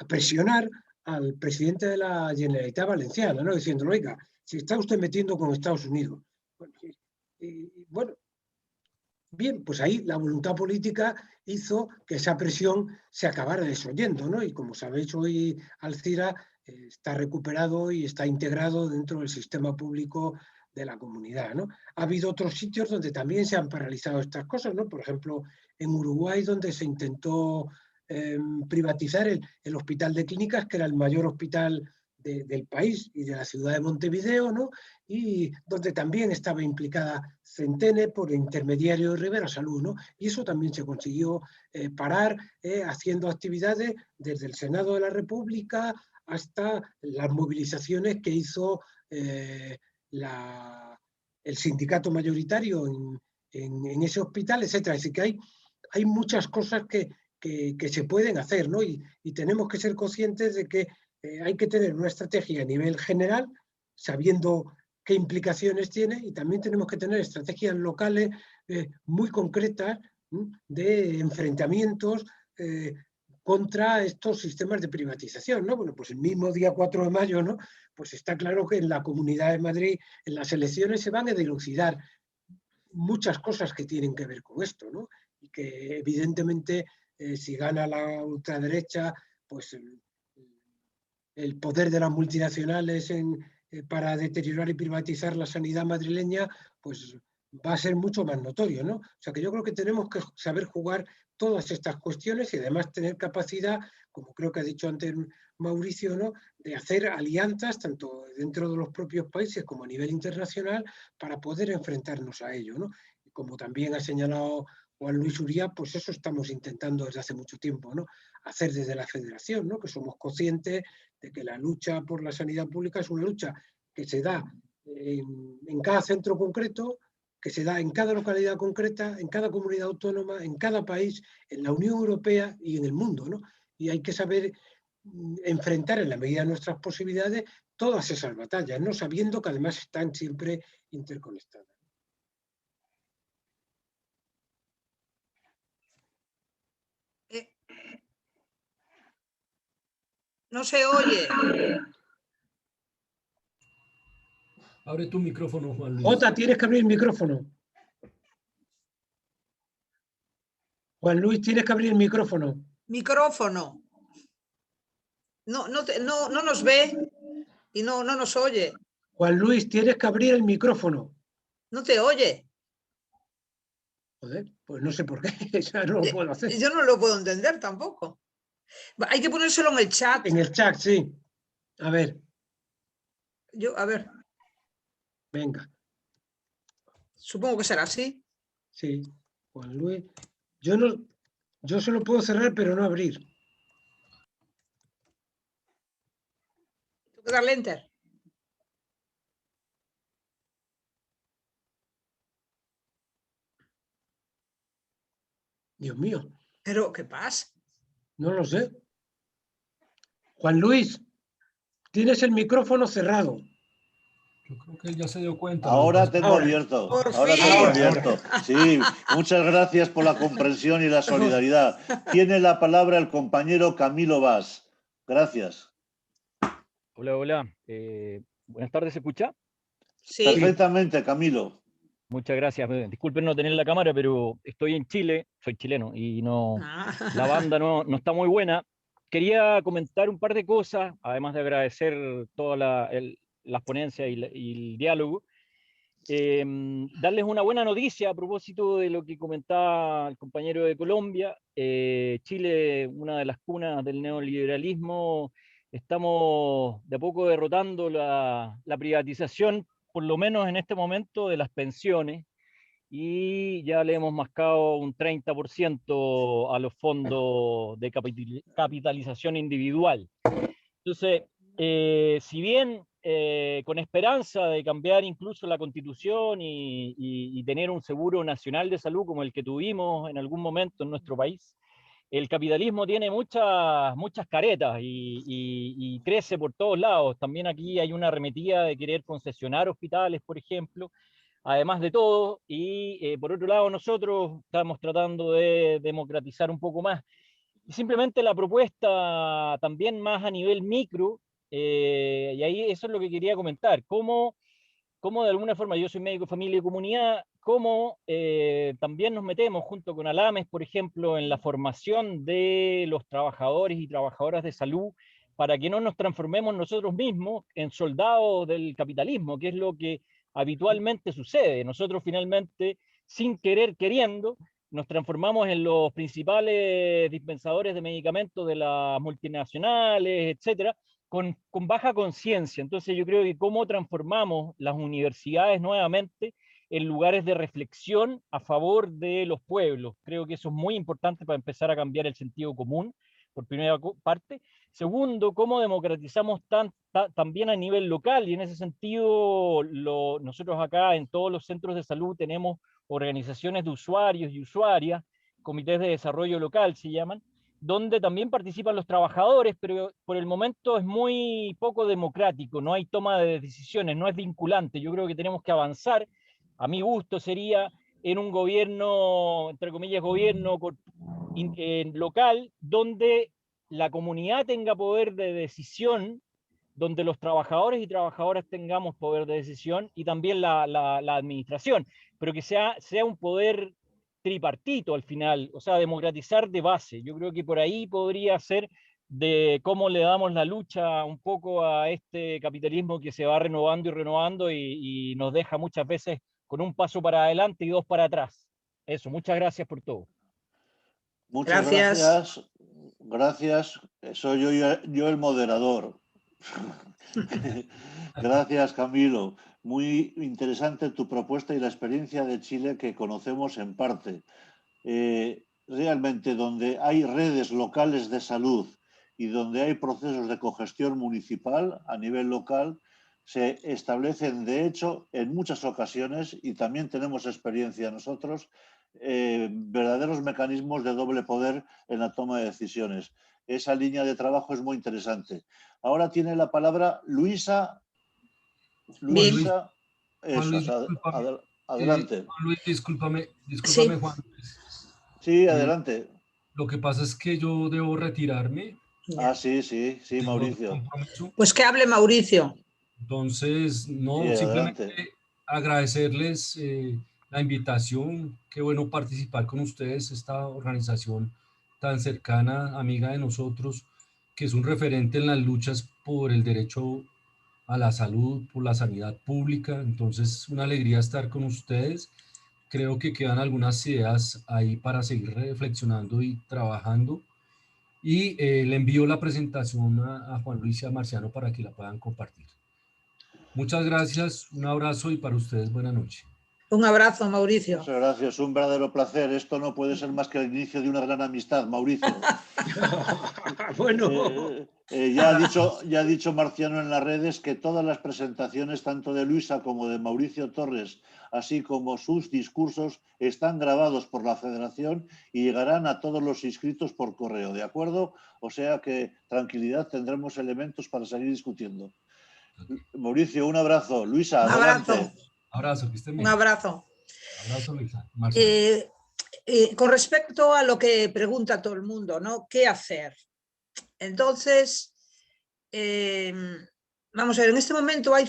presionar al presidente de la Generalitat Valenciana, ¿no? Diciéndole, oiga, si está usted metiendo con Estados Unidos. Bueno, bien, pues ahí la voluntad política hizo que esa presión se acabara desoyendo, ¿no? Y como sabéis, hoy Alcira está recuperado y está integrado dentro del sistema público de la comunidad, ¿no? Ha habido otros sitios donde también se han paralizado estas cosas, ¿no? Por ejemplo, en Uruguay, donde se intentó privatizar el hospital de clínicas, que era el mayor hospital del país y de la ciudad de Montevideo, ¿no? Y donde también estaba implicada Centene por intermediario de Rivera Salud, ¿no? Y eso también se consiguió parar haciendo actividades desde el Senado de la República hasta las movilizaciones que hizo el sindicato mayoritario en ese hospital, etcétera. Es decir, que hay muchas cosas que se pueden hacer, ¿no? Y tenemos que ser conscientes de que hay que tener una estrategia a nivel general, sabiendo qué implicaciones tiene, y también tenemos que tener estrategias locales muy concretas de enfrentamientos contra estos sistemas de privatización, ¿no? Bueno, pues el mismo día 4 de mayo, ¿no? Pues está claro que en la Comunidad de Madrid, en las elecciones, se van a dilucidar muchas cosas que tienen que ver con esto, ¿no? Y que evidentemente si gana la ultraderecha, pues el poder de las multinacionales para deteriorar y privatizar la sanidad madrileña, pues va a ser mucho más notorio, ¿no? O sea que yo creo que tenemos que saber jugar todas estas cuestiones y además tener capacidad, como creo que ha dicho antes Mauricio, ¿no? De hacer alianzas tanto dentro de los propios países como a nivel internacional para poder enfrentarnos a ello, ¿no? Y como también ha señalado Juan Luis Uría, pues eso estamos intentando desde hace mucho tiempo, ¿no? Hacer desde la Federación, ¿no? Que somos conscientes de que la lucha por la sanidad pública es una lucha que se da en cada centro concreto, que se da en cada localidad concreta, en cada comunidad autónoma, en cada país, en la Unión Europea y en el mundo, ¿no? Y hay que saber enfrentar en la medida de nuestras posibilidades todas esas batallas, ¿no? Sabiendo que además están siempre interconectadas. No se oye. Abre tu micrófono, Juan Luis. Jota, tienes que abrir el micrófono. Juan Luis, tienes que abrir el micrófono. Micrófono. No nos ve y no nos oye. Juan Luis, tienes que abrir el micrófono. No te oye. Joder, pues no sé por qué, ya no lo puedo hacer. Yo no lo puedo entender tampoco. Hay que ponérselo en el chat. En el chat, sí. A ver. A ver. Venga. Supongo que será así. Sí. Juan Luis. Yo se lo puedo cerrar, pero no abrir. Tengo que darle enter. Dios mío. ¿Pero qué pasa? No lo sé. Juan Luis, tienes el micrófono cerrado. Yo creo que él ya se dio cuenta. Ahora tengo abierto. Ahora tengo abierto. Sí, muchas gracias por la comprensión y la solidaridad. Tiene la palabra el compañero Camilo Vaz. Gracias. Hola, hola. Buenas tardes, ¿se escucha? Sí. Perfectamente, Camilo. Muchas gracias. Disculpen no tener la cámara, pero estoy en Chile, soy chileno, y la banda no está muy buena. Quería comentar un par de cosas, además de agradecer todas las ponencias y el diálogo. Darles una buena noticia a propósito de lo que comentaba el compañero de Colombia. Chile, una de las cunas del neoliberalismo, estamos de a poco derrotando la privatización, por lo menos en este momento, de las pensiones, y ya le hemos mascado un 30% a los fondos de capitalización individual. Entonces, si bien con esperanza de cambiar incluso la Constitución y tener un seguro nacional de salud como el que tuvimos en algún momento en nuestro país, el capitalismo tiene muchas caretas y crece por todos lados. También aquí hay una arremetida de querer concesionar hospitales, por ejemplo, además de todo, y por otro lado nosotros estamos tratando de democratizar un poco más. Y simplemente la propuesta también más a nivel micro, y ahí eso es lo que quería comentar, cómo de alguna forma, yo soy médico de familia y comunidad, cómo también nos metemos junto con Alames, por ejemplo, en la formación de los trabajadores y trabajadoras de salud, para que no nos transformemos nosotros mismos en soldados del capitalismo, que es lo que habitualmente sucede. Nosotros finalmente, sin querer, queriendo, nos transformamos en los principales dispensadores de medicamentos de las multinacionales, etcétera, con baja conciencia. Entonces yo creo que cómo transformamos las universidades nuevamente en lugares de reflexión a favor de los pueblos. Creo que eso es muy importante para empezar a cambiar el sentido común, por primera parte. Segundo, cómo democratizamos también a nivel local, y en ese sentido nosotros acá en todos los centros de salud tenemos organizaciones de usuarios y usuarias, comités de desarrollo local se llaman, donde también participan los trabajadores, pero por el momento es muy poco democrático, no hay toma de decisiones, no es vinculante. Yo creo que tenemos que avanzar, a mi gusto sería en un gobierno, entre comillas, gobierno local, donde la comunidad tenga poder de decisión, donde los trabajadores y trabajadoras tengamos poder de decisión, y también la administración, pero que sea un poder tripartito al final, o sea, democratizar de base. Yo creo que por ahí podría ser de cómo le damos la lucha un poco a este capitalismo que se va renovando y renovando y nos deja muchas veces con un paso para adelante y dos para atrás. Eso, muchas gracias por todo. Muchas gracias. Gracias. Soy yo el moderador. Gracias, Camilo. Muy interesante tu propuesta y la experiencia de Chile que conocemos en parte. Realmente donde hay redes locales de salud y donde hay procesos de cogestión municipal a nivel local, se establecen de hecho en muchas ocasiones, y también tenemos experiencia nosotros, verdaderos mecanismos de doble poder en la toma de decisiones. Esa línea de trabajo es muy interesante. Ahora tiene la palabra Luisa. Luisa, adelante. Juan Luis, discúlpame, Sí. Juan Luis. Sí, adelante. Lo que pasa es que yo debo retirarme. Ah, sí, Mauricio. Pues que hable Mauricio. Entonces, no, Sí, simplemente adelante. agradecerles la invitación. Qué bueno participar con ustedes, esta organización tan cercana, amiga de nosotros, que es un referente en las luchas por el derecho a la salud, por la sanidad pública. Entonces, una alegría estar con ustedes. Creo que quedan algunas ideas ahí para seguir reflexionando y trabajando. Y le envío la presentación a Juan Luis y a Marciano para que la puedan compartir. Muchas gracias, un abrazo y para ustedes buena noche. Un abrazo, Mauricio. Muchas gracias, un verdadero placer. Esto no puede ser más que el inicio de una gran amistad, Mauricio. Bueno. Ya ha dicho Marciano en las redes que todas las presentaciones, tanto de Luisa como de Mauricio Torres, así como sus discursos, están grabados por la Federación y llegarán a todos los inscritos por correo, ¿de acuerdo? O sea que tranquilidad, tendremos elementos para seguir discutiendo. Mauricio, un abrazo. Luisa, adelante. Abrazo, que estén bien. Un abrazo. Abrazo, Luisa. Con respecto a lo que pregunta todo el mundo, ¿no? ¿Qué hacer? Entonces, vamos a ver, en este momento hay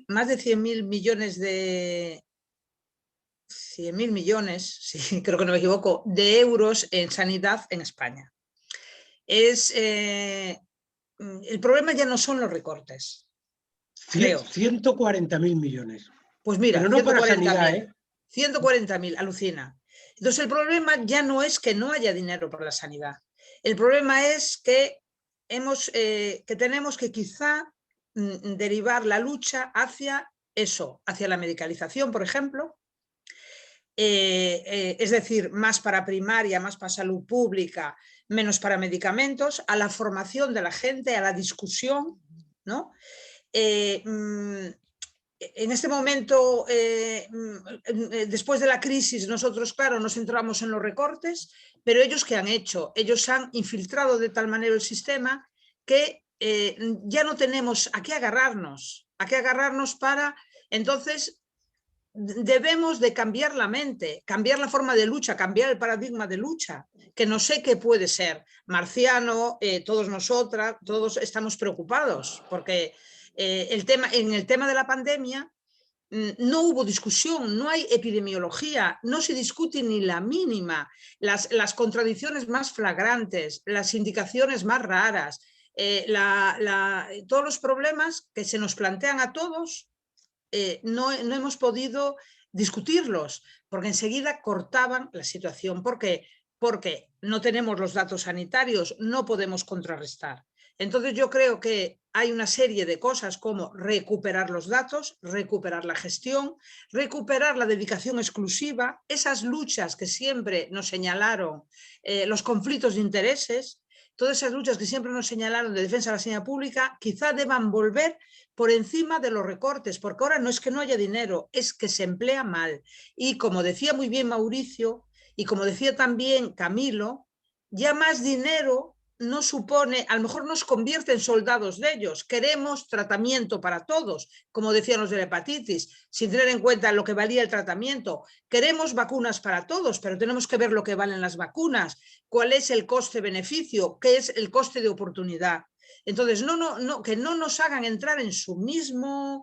más de 100.000 millones de... 100.000 millones, sí, creo que no me equivoco, de euros en sanidad en España. El problema ya no son los recortes. 140.000 millones. Pues mira, pero no para sanidad, 140.000, alucina. Entonces el problema ya no es que no haya dinero para la sanidad. El problema es que tenemos que quizá derivar la lucha hacia eso, hacia la medicalización, por ejemplo. Es decir, más para primaria, más para salud pública, menos para medicamentos, a la formación de la gente, a la discusión, ¿no? En este momento, después de la crisis, nosotros, claro, nos centramos en los recortes, pero ellos ¿qué han hecho? Ellos han infiltrado de tal manera el sistema que ya no tenemos a qué agarrarnos para... Entonces, debemos de cambiar la mente, cambiar la forma de lucha, cambiar el paradigma de lucha, que no sé qué puede ser. Marciano, todos nosotras, todos estamos preocupados, porque... en el tema de la pandemia no hubo discusión, no hay epidemiología, no se discute ni la mínima, las contradicciones más flagrantes, las indicaciones más raras, todos los problemas que se nos plantean a todos, no hemos podido discutirlos, porque enseguida cortaban la situación. ¿Por qué? Porque no tenemos los datos sanitarios, no podemos contrarrestar. Entonces yo creo que hay una serie de cosas como recuperar los datos, recuperar la gestión, recuperar la dedicación exclusiva, esas luchas que siempre nos señalaron, los conflictos de intereses, todas esas luchas que siempre nos señalaron de defensa de la sanidad pública, quizá deban volver por encima de los recortes, porque ahora no es que no haya dinero, es que se emplea mal. Y como decía muy bien Mauricio, y como decía también Camilo, ya más dinero no supone, a lo mejor nos convierte en soldados de ellos. Queremos tratamiento para todos, como decían los de la hepatitis, sin tener en cuenta lo que valía el tratamiento. Queremos vacunas para todos, pero tenemos que ver lo que valen las vacunas, cuál es el coste-beneficio, qué es el coste de oportunidad. Entonces, que no nos hagan entrar en su misma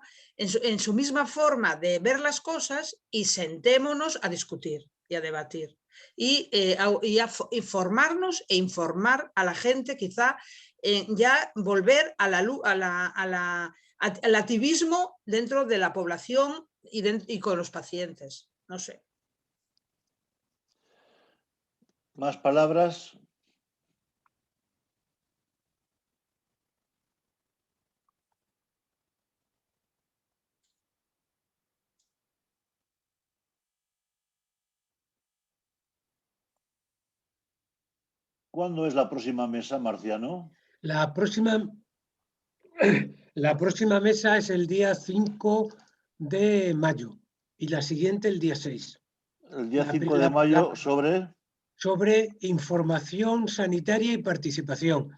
forma de ver las cosas y sentémonos a discutir y a debatir. Y a informarnos e informar a la gente, quizá ya volver al activismo dentro de la población y con los pacientes. No sé. ¿Más palabras? ¿Cuándo es la próxima mesa, Marciano? La próxima mesa es el día 5 de mayo y la siguiente el día 6. El día 5 de mayo sobre información sanitaria y participación.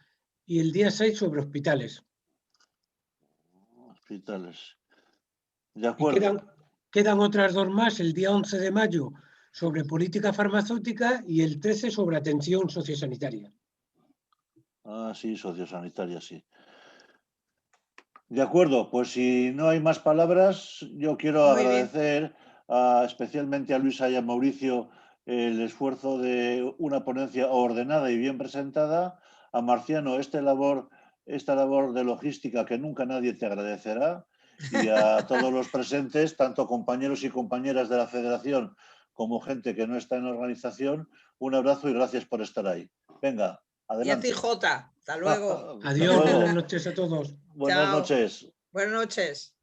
Y el día 6 sobre hospitales. Hospitales. De acuerdo. Y quedan otras dos más, el día 11 de mayo sobre política farmacéutica y el 13 sobre atención sociosanitaria. Ah, sí, sociosanitaria, sí. De acuerdo, pues si no hay más palabras, yo quiero agradecer especialmente a Luisa y a Mauricio el esfuerzo de una ponencia ordenada y bien presentada, a Marciano esta labor de logística que nunca nadie te agradecerá, y a todos los presentes, tanto compañeros y compañeras de la Federación como gente que no está en la organización, un abrazo y gracias por estar ahí. Venga, adelante. Y a ti, Jota. Hasta luego. Adiós, buenas noches a todos. Buenas noches. Buenas noches.